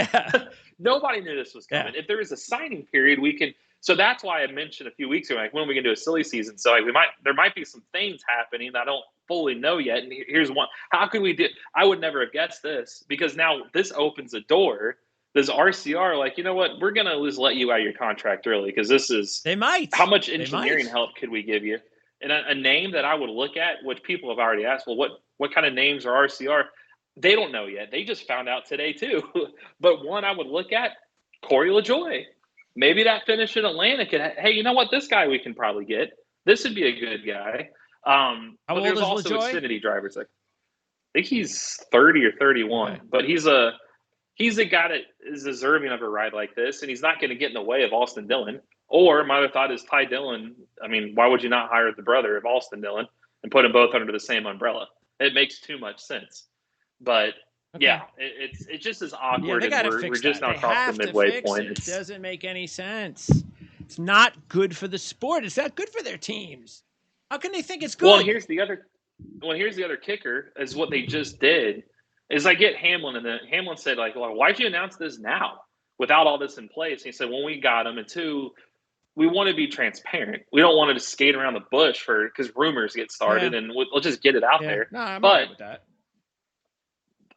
Nobody knew this was coming. If there is a signing period, we can – so that's why I mentioned a few weeks ago, like, when are we going to do a silly season? So like, there might be some things happening that I don't fully know yet. And here's one. How could we do – I would never have guessed this, because now this opens a door. Does RCR like, you know what, we're going to just let you out of your contract early because this is – They might. How much engineering help could we give you? And a name that I would look at, which people have already asked, well, what kind of names are RCR? They don't know yet. They just found out today too. But one I would look at, Corey LaJoie. Maybe that finish in Atlanta could, hey, you know what, this guy we can probably get. This would be a good guy. But there's also LaJoie? Xfinity drivers. Like, I think he's 30 or 31. Okay. But he's a guy that is deserving of a ride like this, and he's not going to get in the way of Austin Dillon. Or my other thought is Ty Dillon. I mean, why would you not hire the brother of Austin Dillon and put them both under the same umbrella? It makes too much sense. But it just is awkward. Yeah, and we're just now across the midway point. It doesn't make any sense. It's not good for the sport. It's not good for their teams. How can they think it's good? Well, here's the other kicker is what they just did. Is I get Hamlin, and then Hamlin said, like, well, why'd you announce this now without all this in place? And he said, well, we got him, and two, we want to be transparent. We don't want to just skate around the bush because rumors get started, and we'll just get it out there. No, I'm okay with that.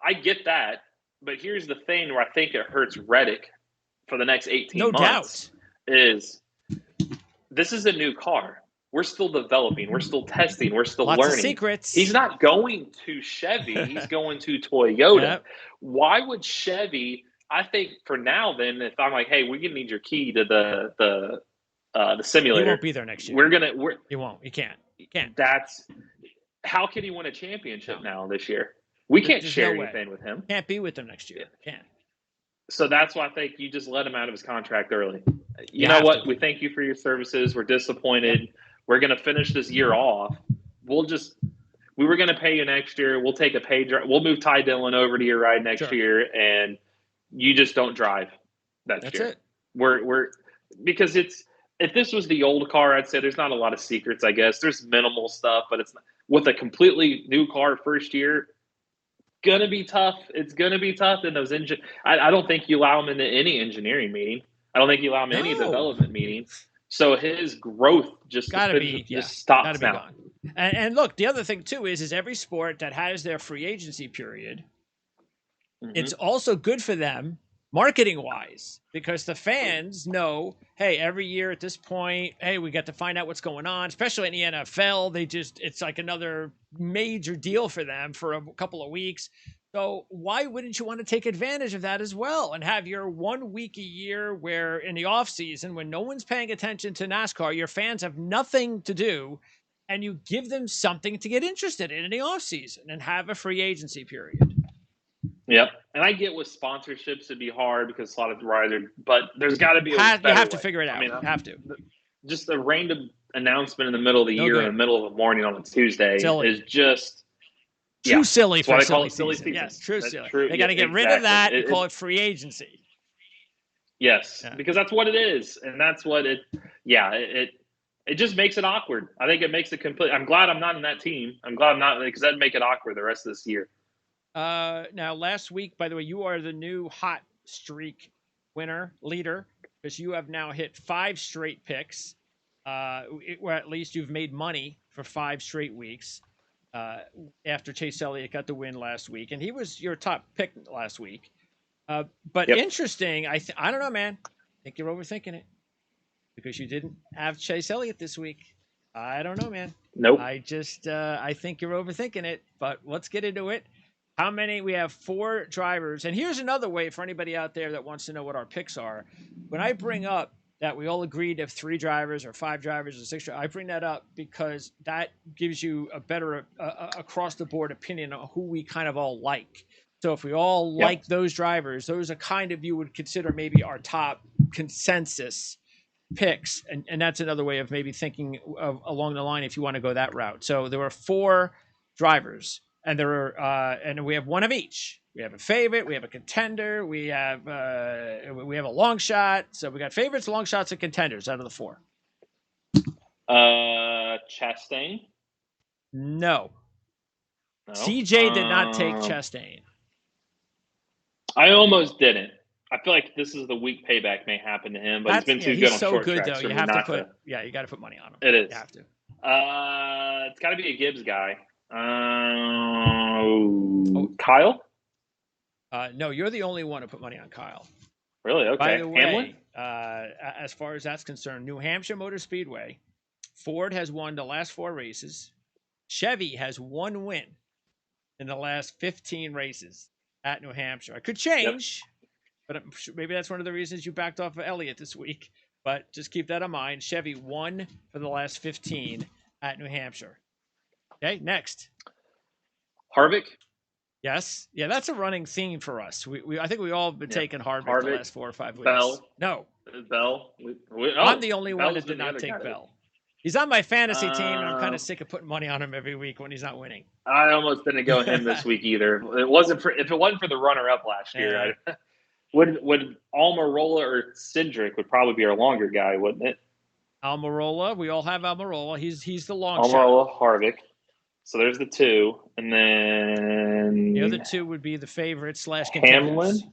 I get that, but here's the thing where I think it hurts Reddick for the next 18 months. No doubt. Is this is a new car. We're still developing. We're still testing. We're still learning. Lots of secrets. He's not going to Chevy. He's going to Toyota. Yep. Why would Chevy? I think for now, then, if I'm like, hey, we're gonna need your key to the simulator. He won't be there next year. He won't. He can't. He can't. That's how can he win a championship now this year? We can't share anything with him. Can't be with him next year. Can't. So that's why I think you just let him out of his contract early. You know what? We thank you for your services. We're disappointed. We're going to finish this year off. We were going to pay you next year. We'll take a pay drive. We'll move Ty Dillon over to your ride next year, and you just don't drive next year. That's it. We're because if this was the old car, I'd say there's not a lot of secrets. I guess there's minimal stuff, but it's with a completely new car first year. Gonna be tough. It's gonna be tough in those engine. I don't think you allow him into any engineering meeting. I don't think you allow him any development meetings. So his growth just stops now. Gone. And look, the other thing too is every sport that has their free agency period, it's also good for them marketing wise, because the fans know, hey, every year at this point, hey, we get to find out what's going on, especially in the NFL. It's like another major deal for them for a couple of weeks. So why wouldn't you want to take advantage of that as well and have your 1 week a year where in the off season, when no one's paying attention to NASCAR, your fans have nothing to do, and you give them something to get interested in the off season and have a free agency period. Yep. And I get with sponsorships it'd be hard because a lot of riders, but there's got to be a better You have to way. figure it out. You have to. Just a random announcement in the middle of the year, in the middle of the morning on a Tuesday is just too silly for a silly season. Yes, true silly. They got to get rid of that and call it free agency. Yes, because that's what it is, and that's what it. Yeah, it just makes it awkward. I think it makes it complete. I'm glad I'm not in that team. I'm glad I'm not, because that'd make it awkward the rest of this year. Now, last week, by the way, you are the new hot streak leader, because you have now hit 5 straight picks, or at least you've made money for 5 straight weeks. After Chase Elliott got the win last week, and he was your top pick last week. But interesting, I don't know, man. I think you're overthinking it because you didn't have Chase Elliott this week. I don't know, man. Nope. I think you're overthinking it. But let's get into it. How many? We have 4 drivers, and here's another way for anybody out there that wants to know what our picks are. When I bring up that we all agreed to have 3 drivers or 5 drivers or 6 drivers, I bring that up because that gives you a better across-the-board opinion on who we kind of all like. So if we all like those drivers, those are kind of, you would consider maybe our top consensus picks. And that's another way of maybe thinking of along the line if you want to go that route. So there were 4 drivers, and and we have 1 of each. We have a favorite, we have a contender, we have a long shot. So we got favorites, long shots, and contenders out of the 4. Chastain? No. CJ did not take Chastain. I almost didn't. I feel like this is the week payback may happen to him, but he's been too good on short tracks. Though. You have to put, you got to put money on him. It is. You have to. It's got to be a Gibbs guy. Kyle? No, you're the only one to put money on Kyle. Really? Okay. By the way, Hamlin? As far as that's concerned, New Hampshire Motor Speedway, Ford has won the last 4 races. Chevy has 1 win in the last 15 races at New Hampshire. It could change, but maybe that's one of the reasons you backed off of Elliott this week. But just keep that in mind. Chevy won for the last 15 at New Hampshire. Okay, next. Harvick? Yes. Yeah, that's a running theme for us. I think we all have been taking Harvick the last 4 or 5 weeks. Bell? No. Bell? I'm the only one that did not take Bell. He's on my fantasy team, and I'm kind of sick of putting money on him every week when he's not winning. I almost didn't go him this week either. If it wasn't for the runner-up last year, would Almirola or Cindric would probably be our longer guy, wouldn't it? Almirola, we all have Almirola. He's the long Almirola, shot. Harvick. So there's the 2, and then the other 2 would be the favorite / Hamlin.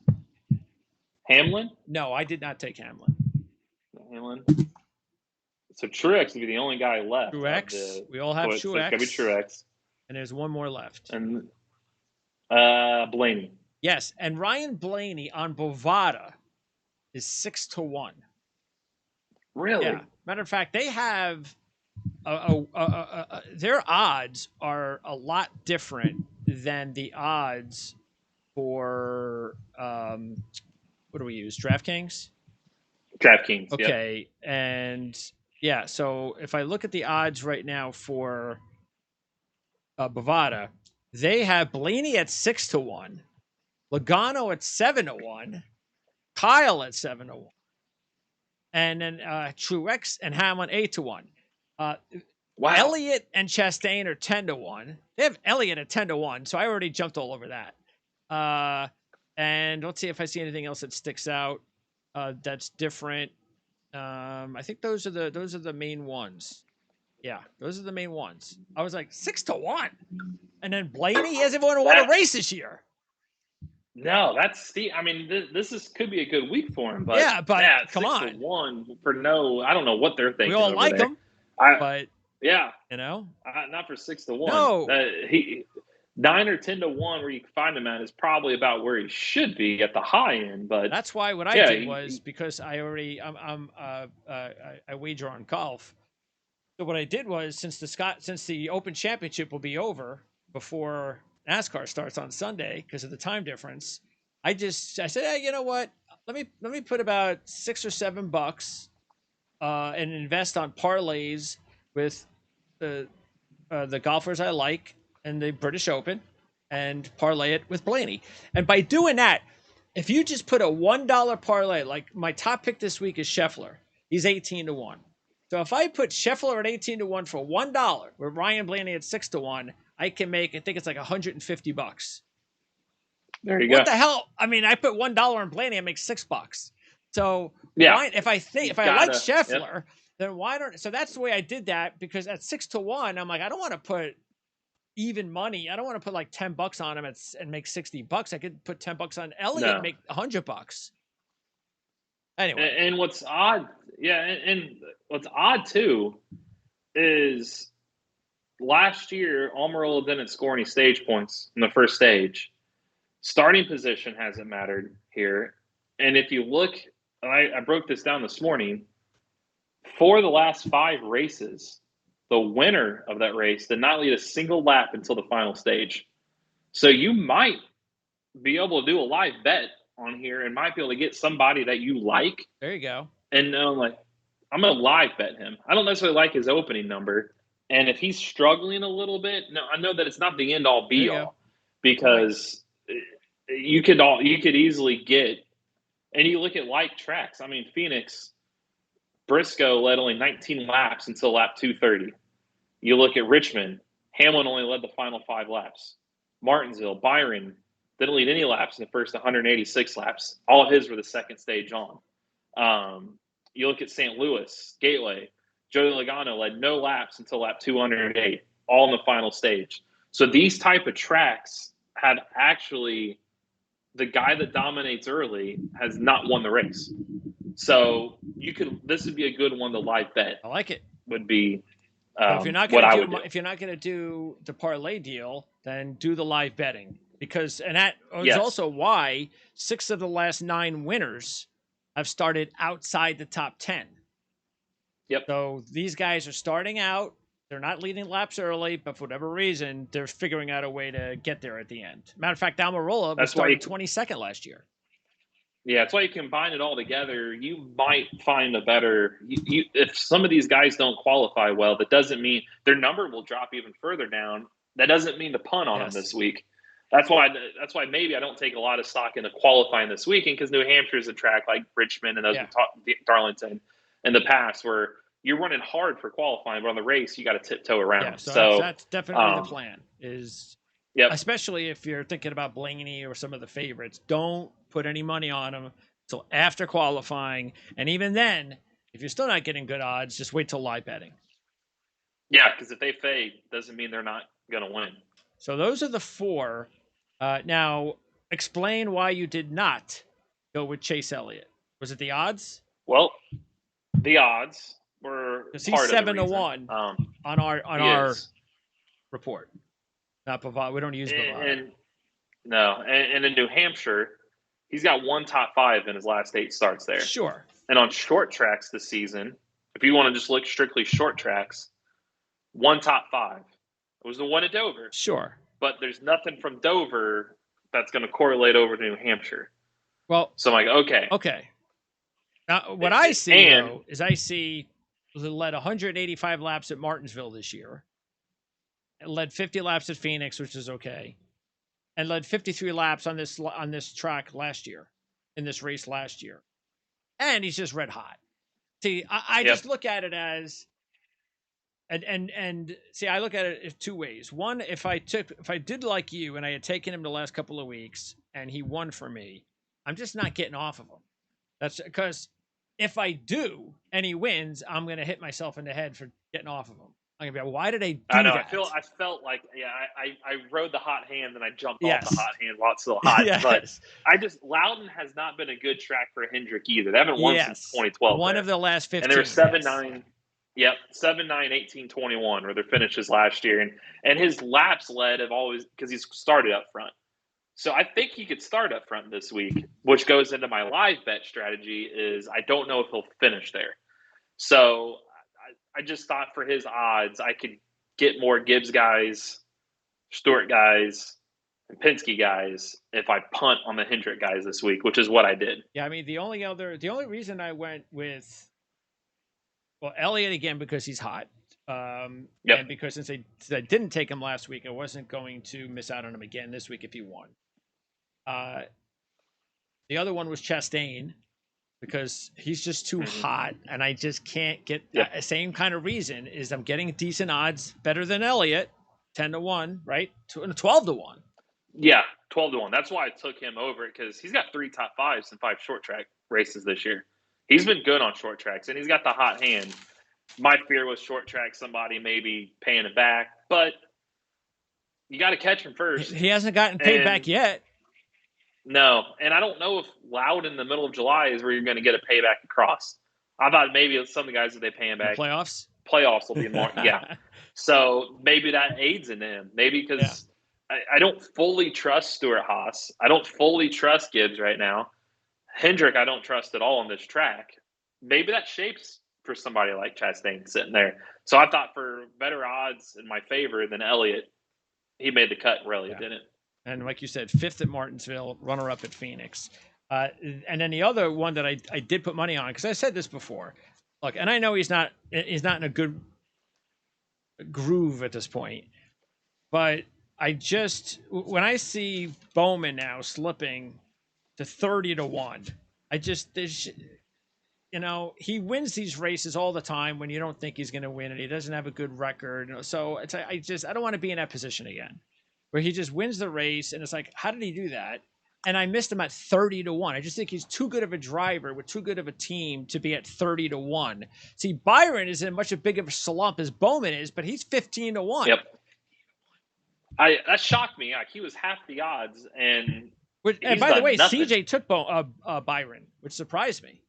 Hamlin? No, I did not take Hamlin. Hamlin. So Truex would be the only guy left. Truex. We all have Truex. So it's gonna be Truex. And there's 1 more left. And Blaney. Yes, and Ryan Blaney on Bovada is 6-1. Really? Yeah. Matter of fact, they have their odds are a lot different than the odds for what do we use? DraftKings? DraftKings. Okay, and yeah, so if I look at the odds right now for Bovada, they have Blaney at 6-1, Logano at 7-1, Kyle at 7-1, and then Truex and Hamlin 8-1. Wow. Elliott and Chastain are 10-1. They have Elliott at 10-1, so I already jumped all over that. And let's see if I see anything else that sticks out that's different. I think those are the main ones. Yeah, those are the main ones. I was like 6-1, and then Blaney, he hasn't won a race this year. No, that's the. I mean, this could be a good week for him, but come on, 6-1 for no. I don't know what they're thinking. We all like there. him, but yeah, you know, not for 6-1. No, 9 or 10 to 1 where you can find him at is probably about where he should be at the high end. But that's why what I did was, because I already I wager on golf. So what I did was, since the Open Championship will be over before NASCAR starts on Sunday because of the time difference, I said, hey, you know what? Let me put about $6 or $7 and invest on parlays with the golfers I like and the British Open, and parlay it with Blaney. And by doing that, if you just put a $1 parlay, like my top pick this week is Scheffler, he's 18 to 1. So if I put Scheffler at 18 to 1 for $1, with Ryan Blaney at 6 to 1, I can make, I think it's like $150. There you go. What the hell? I mean, I put $1 on Blaney, I make $6. So if I like Scheffler, then why don't? So that's the way I did that, because at 6 to 1, I'm like, I don't want to put even money. I don't want to put like $10 on him and make $60. I could put $10 on Elliott and make $100. Anyway, and what's odd, and what's odd too is last year Almirola didn't score any stage points in the first stage. Starting position hasn't mattered here, and if you look, I broke this down this morning. For the last 5 races, the winner of that race did not lead a single lap until the final stage. So you might be able to do a live bet on here and might be able to get somebody that you like. There you go. And I'm going to live bet him. I don't necessarily like his opening number. And if he's struggling a little bit, I know that it's not the end all be all, because you could easily get, and you look at like tracks. I mean, Phoenix, Briscoe led only 19 laps until lap 230. You look at Richmond, Hamlin only led the final 5 laps. Martinsville, Byron didn't lead any laps in the first 186 laps. All of his were the second stage on. You look at St. Louis, Gateway, Joey Logano led no laps until lap 208, all in the final stage. So these type of tracks had actually, the guy that dominates early has not won the race. So this would be a good one to live bet. I like it. Would be if you're not going to do the parlay deal, then do the live betting, because that is also why 6 of the last 9 winners have started outside the top 10. Yep. So these guys are starting out. They're not leading laps early, but for whatever reason, they're figuring out a way to get there at the end. Matter of fact, Almirola was starting 22nd last year. Yeah, that's why you combine it all together. You might find a better. If some of these guys don't qualify well, that doesn't mean their number will drop even further down. That doesn't mean to punt on them this week. That's why maybe I don't take a lot of stock into qualifying this weekend, because New Hampshire is a track like Richmond and those Darlington in the past where you're running hard for qualifying, but on the race you got to tiptoe around. Yeah, so that's definitely the plan. Especially if you're thinking about Blaney or some of the favorites, don't put any money on them until after qualifying. And even then, if you're still not getting good odds, just wait till live betting. Yeah, because if they fade, doesn't mean they're not going to win. So those are the 4. Now, explain why you did not go with Chase Elliott. Was it the odds? Well, the odds were part he's 7 to 1 on our report. Not Bavard. We don't use Bavard. And in New Hampshire, he's got 1 top 5 in his last 8 starts there. Sure. And on short tracks this season, if you want to just look strictly short tracks, 1 top 5. It was the one at Dover. Sure. But there's nothing from Dover that's going to correlate over to New Hampshire. Well, so I'm like, okay. Now, what I see, though, is he led 185 laps at Martinsville this year. It led 50 laps at Phoenix, which is okay, and led 53 laps on this track last year, in this race last year. And he's just red hot. See, I just look at it as, and see, I look at it in 2 ways. One, if I did like you and I had taken him the last couple of weeks and he won for me, I'm just not getting off of him. That's because if I do and he wins, I'm going to hit myself in the head for getting off of him. I'm going to be like, why did I do that? I felt like, I rode the hot hand and I jumped off the hot hand while it's still hot. Yes. But Loudon has not been a good track for Hendrick either. They haven't won since 2012. One of the last 15. And they were 7-9. Yep, 7, 9, 18, 21 were their finishes last year, and his laps led have always because he's started up front. So I think he could start up front this week, which goes into my live bet strategy. Is I don't know if he'll finish there. So I just thought for his odds, I could get more Gibbs guys, Stewart guys, and Penske guys if I punt on the Hendrick guys this week, which is what I did. Yeah, I mean the only reason I went with Elliott again because he's hot, and because since I didn't take him last week, I wasn't going to miss out on him again this week if he won. The other one was Chastain because he's just too hot, and I just can't get that same kind of reason. Is I'm getting decent odds better than Elliott, 10-1, right? 12-1. Yeah, 12-1. That's why I took him over it because he's got 3 top 5s and 5 short track races this year. He's been good on short tracks, and he's got the hot hand. My fear was short track, somebody maybe paying it back, but you got to catch him first. He hasn't gotten paid back yet. No, and I don't know if Loud in the middle of July is where you're going to get a payback across. I thought maybe some of the guys that they pay him back. Playoffs will be more, yeah. So maybe that aids in him. Maybe because I don't fully trust Stewart Haas. I don't fully trust Gibbs right now. Hendrick, I don't trust at all on this track. Maybe that shapes for somebody like Chastain sitting there. So I thought for better odds in my favor than Elliott, he made the cut. Elliott didn't. And like you said, 5th at Martinsville, runner-up at Phoenix. And then the other one that I did put money on, because I said this before. Look, and I know he's not in a good groove at this point. But when I see Bowman now slipping to 30-1, he wins these races all the time when you don't think he's going to win, and he doesn't have a good record. So I don't want to be in that position again, where he just wins the race, and it's like, how did he do that? And I missed him at 30-1. I just think he's too good of a driver with too good of a team to be at 30-1. See, Byron is in much as big of a slump as Bowman is, but he's 15-1. Yep. That shocked me. Like, he was half the odds, and by the way, nothing. CJ took Byron, which surprised me.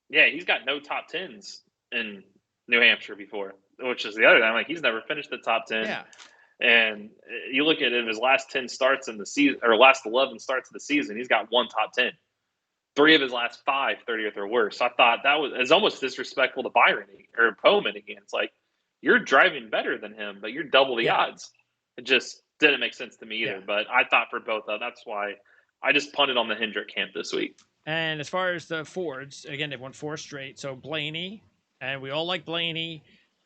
Yeah, he's got no top 10s in New Hampshire before, which is the other thing. Like, he's never finished the top 10. Yeah. And you look at it, his last 10 starts in the season, or last 11 starts of the season, he's got 1 top 10. 3 of his last 5, 30th or worse. So I thought that was almost disrespectful to Byron or Bowman again. It's like, you're driving better than him, but you're double the odds. It just didn't make sense to me either. But I thought for both of them, that's why I just punted on the Hendrick camp this week. And as far as the Fords, again, they've won 4 straight. So Blaney, and we all like Blaney.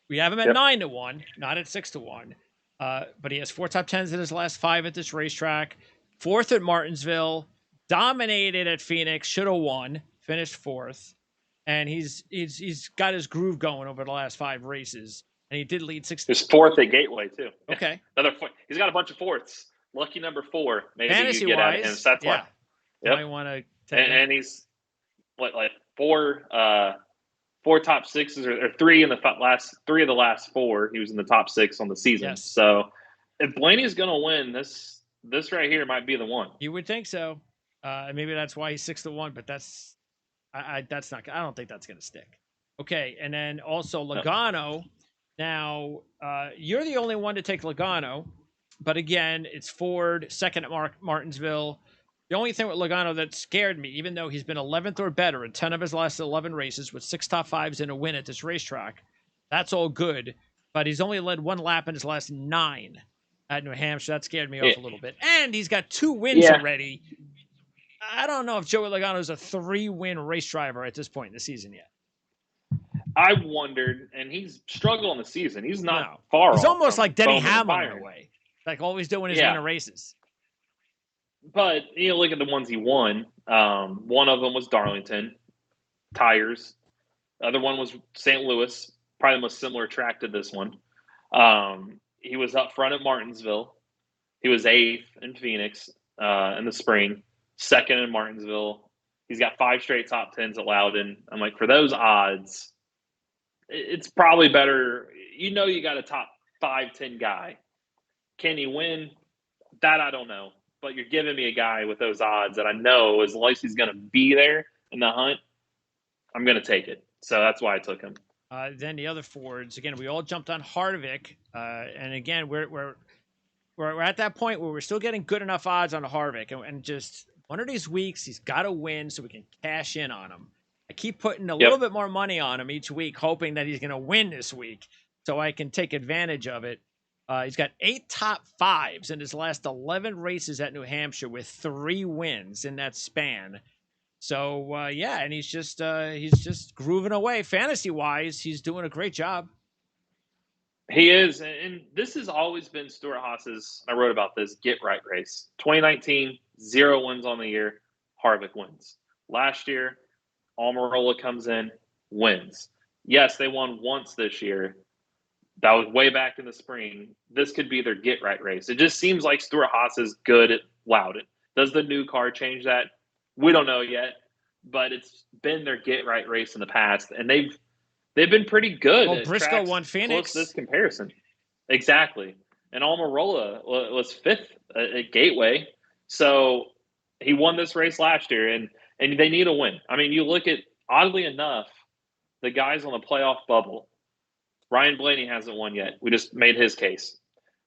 We have him at 9-1, not at 6-1. But he has 4 top 10s in his last 5 at this racetrack. 4th at Martinsville, dominated at Phoenix, should have won, finished 4th. And he's got his groove going over the last 5 races. And he did lead 6. His 4th at Gateway, too. Okay. Another 4. He's got a bunch of 4ths. Lucky number 4. Maybe fantasy you get wise, out of him. So that's why. Yep. Might want to and he's like 4 top 6s or 3 in the last 3 of the last 4. He was in the top 6 on the season. Yes. So if Blaney's going to win, this right here might be the one. You would think so. Maybe that's why he's 6-1, but that's not. I don't think that's going to stick. Okay, and then also Logano. Now you're the only one to take Logano, but again, it's Ford, 2nd at Martinsville. The only thing with Logano that scared me, even though he's been 11th or better in 10 of his last 11 races with 6 top 5s and a win at this racetrack, that's all good. But he's only led 1 lap in his last 9 at New Hampshire. That scared me off a little bit. And he's got 2 wins already. I don't know if Joey Logano is a 3-win race driver at this point in the season yet. I wondered, and he's struggled on the season. He's not far off. He's almost like Denny Hamlin in a way. Like all he's doing is winning races. But you look at the ones he won. One of them was Darlington, tires. The other one was St. Louis, probably the most similar track to this one. He was up front at Martinsville. He was 8th in Phoenix in the spring, 2nd in Martinsville. He's got 5 straight top 10s at Loudon. I'm like, for those odds, it's probably better. You got a top 5-10 guy. Can he win? That I don't know. But you're giving me a guy with those odds that I know as long as he's going to be there in the hunt, I'm going to take it. So that's why I took him. than the other Fords. Again, we all jumped on Harvick, and again, we're at that point where we're still getting good enough odds on Harvick, and just one of these weeks he's got to win so we can cash in on him. I keep putting a little bit more money on him each week, hoping that he's going to win this week so I can take advantage of it. He's got 8 top 5s in his last 11 races at New Hampshire with 3 wins in that span. So, and he's just grooving away. Fantasy-wise, he's doing a great job. He is, and this has always been Stuart Haas's, I wrote about this, get-right race. 2019, 0 wins on the year, Harvick wins. Last year, Almirola comes in, wins. Yes, they won once this year. That was way back in the spring. This could be their get-right race. It just seems like Stuart Haas is good at Loudon. Does the new car change that? We don't know yet, but it's been their get-right race in the past, and they've been pretty good. Well, Briscoe won Phoenix. This comparison. Exactly. And Almirola was 5th at Gateway. So he won this race last year, and they need a win. I mean, you look at, oddly enough, the guys on the playoff bubble. Ryan Blaney hasn't won yet. We just made his case.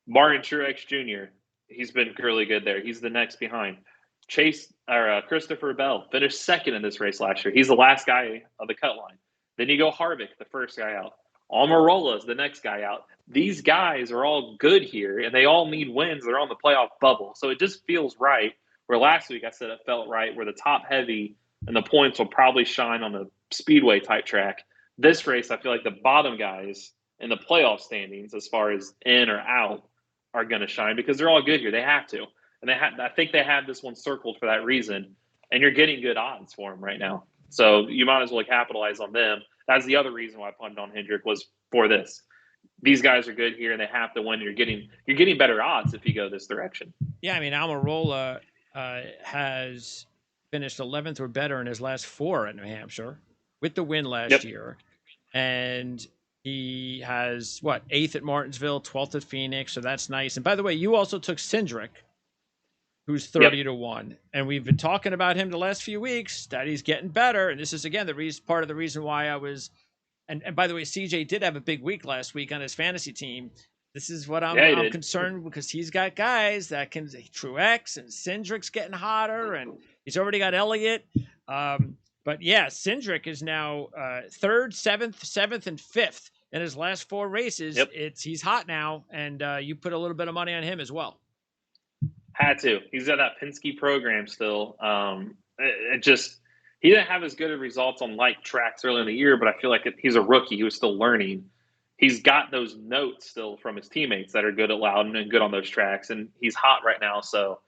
Martin Truex Jr., he's been really good there. He's the next behind. Christopher Bell finished 2nd in this race last year. He's the last guy on the cut line. Then you go Harvick, the first guy out. Almirola is the next guy out. These guys are all good here, and they all need wins. They're on the playoff bubble. So it just feels right. Where last week I said it felt right, where the top heavy and the points will probably shine on the speedway type track. This race, I feel like the bottom guys in the playoff standings, as far as in or out, are going to shine because they're all good here. They have to. And I think they have this one circled for that reason. And you're getting good odds for them right now. So you might as well capitalize on them. That's the other reason why I punted on Hendrick was for this. These guys are good here, and they have to win. You're getting better odds if you go this direction. Yeah, I mean, Almirola has finished 11th or better in his last 4 at New Hampshire with the win last year. And he has, 8th at Martinsville, 12th at Phoenix, so that's nice. And by the way, you also took Cindric, who's 30-1. And we've been talking about him the last few weeks, that he's getting better. And this is, again, part of the reason why I was – and by the way, CJ did have a big week last week on his fantasy team. This is what I'm concerned because he's got guys that can – Truex and Cindric's getting hotter, and he's already got Elliott. But, yeah, Cindric is now 3rd, 7th, and 5th in his last 4 races. He's hot now, and you put a little bit of money on him as well. Had to. He's got that Penske program still. He didn't have as good of results on light tracks early in the year, but I feel like he's a rookie. He was still learning. He's got those notes still from his teammates that are good at Loudon and good on those tracks, and he's hot right now. So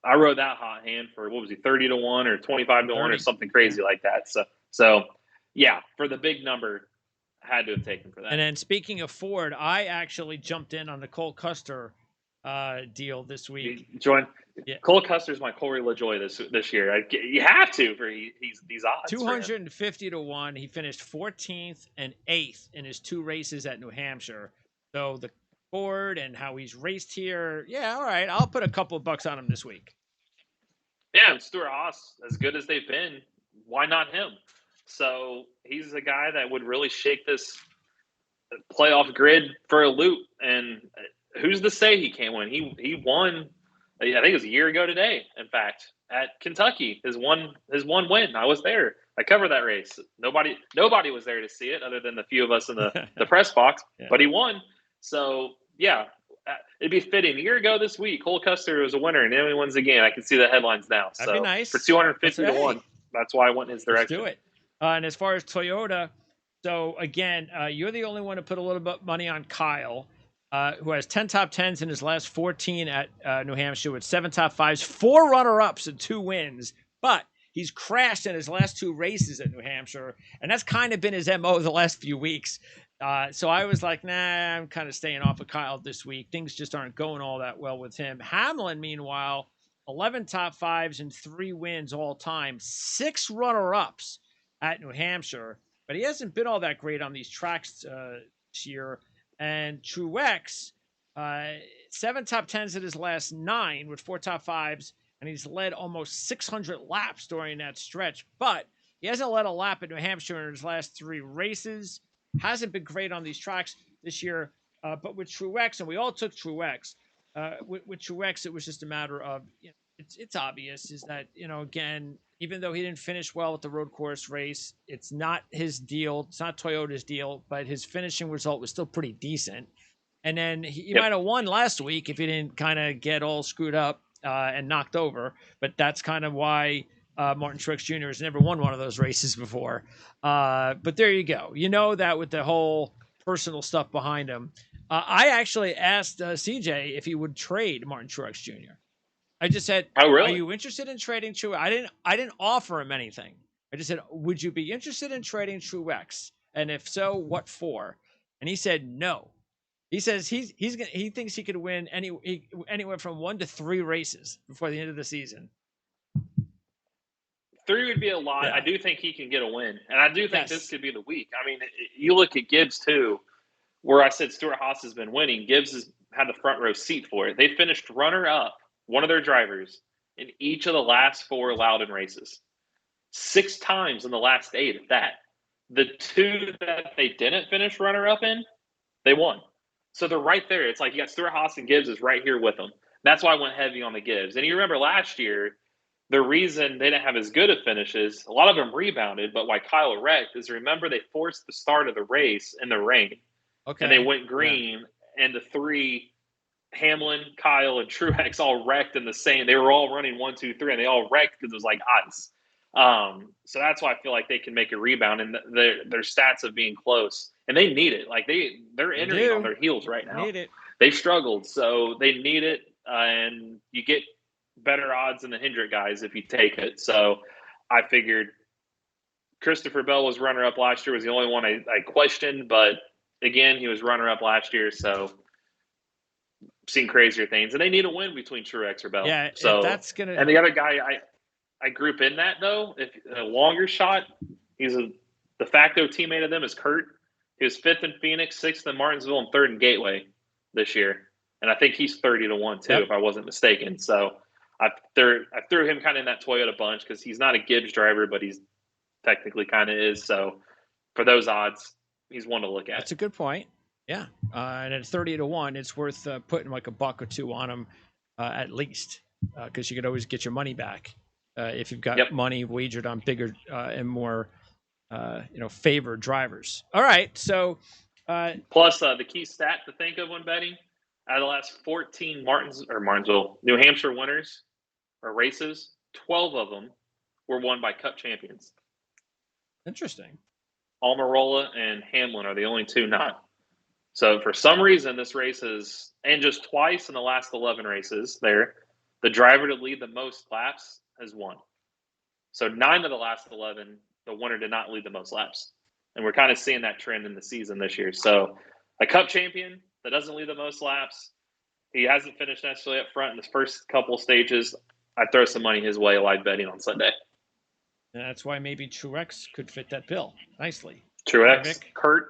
I rode that hot hand for, 30-1 or 25-1 or something crazy like that. So yeah, for the big number, had to have taken for that. And then speaking of Ford, I actually jumped in on the Cole Custer deal this week. Cole Custer's my Corey LaJoie this year. You have to for these odds. 250-1. He finished 14th and 8th in his 2 races at New Hampshire. So the Ford and how he's raced here, all right. I'll put a couple of bucks on him this week. Yeah, and Stuart Haas, as good as they've been, why not him? So he's a guy that would really shake this playoff grid for a loop. And who's to say he can't win? He won, I think it was a year ago today, in fact, at Kentucky. His one win. I was there. I covered that race. Nobody was there to see it other than the few of us in the press box, but he won. So, yeah, it'd be fitting. A year ago this week, Cole Custer was a winner, and then he wins again. I can see the headlines now. That'd be nice. For 250-1, that's why I went in his direction. Let's do it. And as far as Toyota, so again, you're the only one to put a little bit of money on Kyle, who has 10 top 10s in his last 14 at New Hampshire with 7 top 5s, 4 runner-ups and 2 wins. But he's crashed in his last 2 races at New Hampshire, and that's kind of been his MO the last few weeks. So I was like, nah, I'm kind of staying off of Kyle this week. Things just aren't going all that well with him. Hamlin, meanwhile, 11 top 5s and 3 wins all time, 6 runner-ups at New Hampshire. But he hasn't been all that great on these tracks this year. And Truex, 7 top 10s in his last 9 with 4 top 5s, and he's led almost 600 laps during that stretch. But he hasn't led a lap at New Hampshire in his last 3 races. hasn't been great on these tracks this year. But with Truex, and we all took Truex, with Truex, it was just a matter of, it's obvious is that, again, even though he didn't finish well at the road course race, it's not his deal. It's not Toyota's deal, but his finishing result was still pretty decent. And then he might have won last week if he didn't kind of get all screwed up and knocked over. But that's kind of why Martin Truex Jr. has never won one of those races before. But there you go. You know that with the whole personal stuff behind him. I actually asked CJ if he would trade Martin Truex Jr. I just said, "Oh, really? Are you interested in trading Truex?" I didn't offer him anything. I just said, "Would you be interested in trading Truex? And if so, what for?" And he said no. He says he thinks he could win anywhere from 1 to 3 races before the end of the season. 3 would be a lot. Yeah. I do think he can get a win, and I do think this could be the week. I mean, you look at Gibbs too, where I said Stewart Haas has been winning. Gibbs has had the front row seat for it. They finished runner-up, one of their drivers, in each of the last 4 Loudon races. 6 times in the last 8 at that. The 2 that they didn't finish runner-up in, they won. So they're right there. It's like you got Stewart Haas and Gibbs is right here with them. That's why I went heavy on the Gibbs. And you remember last year, the reason they didn't have as good of finishes, a lot of them rebounded, but why Kyle wrecked is, remember, they forced the start of the race in the rain. Okay. And they went green, and the 3, Hamlin, Kyle, and Truex all wrecked in the same. They were all running 1, 2, 3, and they all wrecked because it was like ice. So that's why I feel like they can make a rebound, and their stats of being close, and they need it. Like they're entering on their heels right now. Need it. They've struggled, so they need it, and you get better odds than the Hendrick guys if you take it. So I figured Christopher Bell was runner-up last year, was the only one I questioned, but again, he was runner-up last year, so seen crazier things, and they need a win between Truex or Bell. Yeah, so that's gonna. And the other guy I group in that though, if a longer shot, he's a de facto teammate of them is Kurt. He was 5th in Phoenix, 6th in Martinsville, and 3rd in Gateway this year, and I think he's 30-1 too, if I wasn't mistaken. So I threw him kind of in that Toyota bunch because he's not a Gibbs driver, but he's technically kind of is. So for those odds, he's one to look at. That's a good point. Yeah, and at 30-1, it's worth putting like $1 or $2 on him at least, because you could always get your money back if you've got money wagered on bigger and more, favored drivers. All right, so plus the key stat to think of when betting: out of the last 14 Martinsville, New Hampshire winners or races, 12 of them were won by Cup champions. Interesting. Almirola and Hamlin are the only 2 not. So for some reason, this race is, and just twice in the last 11 races there, the driver to lead the most laps has won. So 9 of the last 11, the winner did not lead the most laps. And we're kind of seeing that trend in the season this year. So a Cup champion that doesn't lead the most laps, he hasn't finished necessarily up front in the first couple stages. I'd throw some money his way live betting on Sunday. And that's why maybe Truex could fit that bill nicely. Truex, Kurt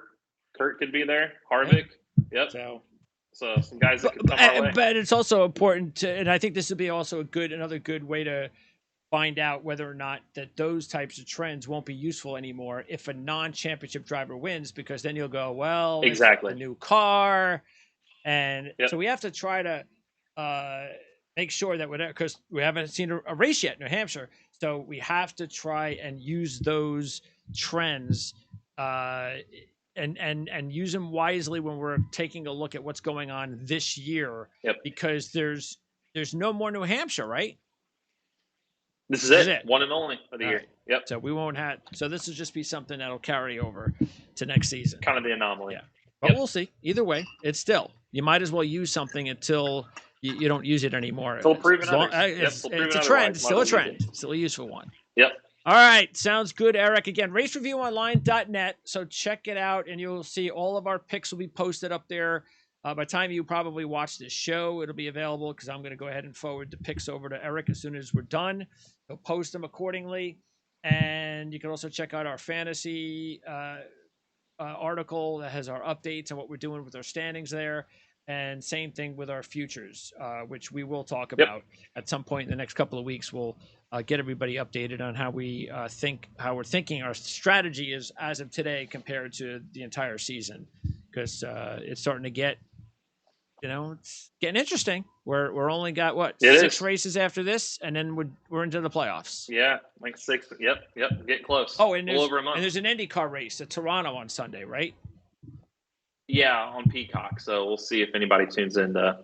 could be there. Harvick. Yep. So some guys that could come our way. But it's also important to, and I think this would be also another good way to find out whether or not that those types of trends won't be useful anymore if a non-championship driver wins, because then you'll go, well, exactly, a new car. And so we have to try to make sure that because we haven't seen a race yet in New Hampshire. So we have to try and use those trends and use them wisely when we're taking a look at what's going on this year. Because there's no more New Hampshire, right? This is it. One and only of the year. Right. Yep. So we won't have. So this will just be something that'll carry over to next season. Kind of the anomaly. Yeah. But we'll see. Either way, it's still, you might as well use something until you don't use it anymore. Until proven it's a trend. Still a trend. Still a useful one. Yep. All right. Sounds good, Eric. Again, racereviewonline.net. So check it out, and you'll see all of our picks will be posted up there. By the time you probably watch this show, it'll be available because I'm going to go ahead and forward the picks over to Eric as soon as we're done. He'll post them accordingly. And you can also check out our fantasy article that has our updates on what we're doing with our standings there. And same thing with our futures, which we will talk about at some point in the next couple of weeks. We'll get everybody updated on how how we're thinking our strategy is as of today compared to the entire season, because it's starting to get, it's getting interesting. We're only got 6 races after this, and then we're into the playoffs. Yeah, like 6. Yep, get close. Oh, and a little over a month. And there's an IndyCar race at Toronto on Sunday, right? Yeah, on Peacock. So we'll see if anybody tunes in to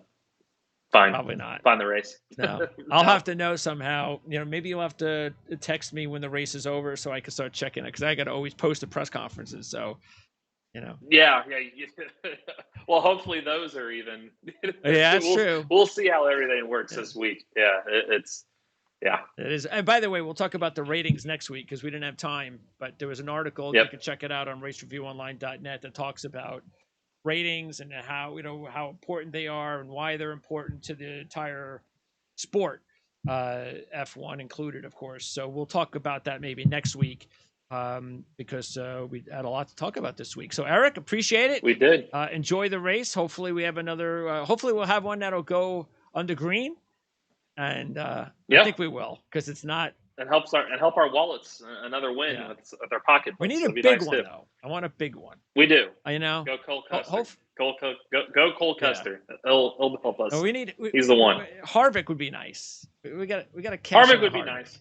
find the race. No, I'll have to know somehow. Maybe you'll have to text me when the race is over so I can start checking it, because I got to always post the press conferences. So, Yeah. Well, hopefully those are even. Yeah, that's true. We'll see how everything works this week. Yeah, it is. And by the way, we'll talk about the ratings next week because we didn't have time. But there was an article you can check it out on racereviewonline.net that talks about ratings and how important they are and why they're important to the entire sport, F1 included, of course. So we'll talk about that maybe next week, because we had a lot to talk about this week. So Eric, appreciate it. We did. Enjoy the race. Hopefully we have another. Hopefully we'll have one that'll go under green, and I think we will, because it's not. And help our wallets. Another win with our pocket. We need a big one though. I want a big one. We do. Go Cole Custer. Go Cole Custer. He'll help us. He's the one. Harvick would be nice. We got to cash. Harvick would be nice.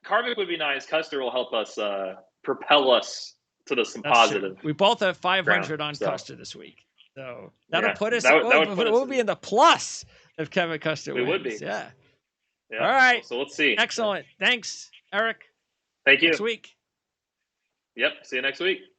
Harvick would be nice. Custer will help us propel us to some positive. True. We both have 500 on Custer this week, so that'll put us. We'll be in the plus if Kevin Custer wins. We would be. Yeah. Yeah. All right. So let's see. Excellent. Thanks, Eric. Thank you. Next week. Yep. See you next week.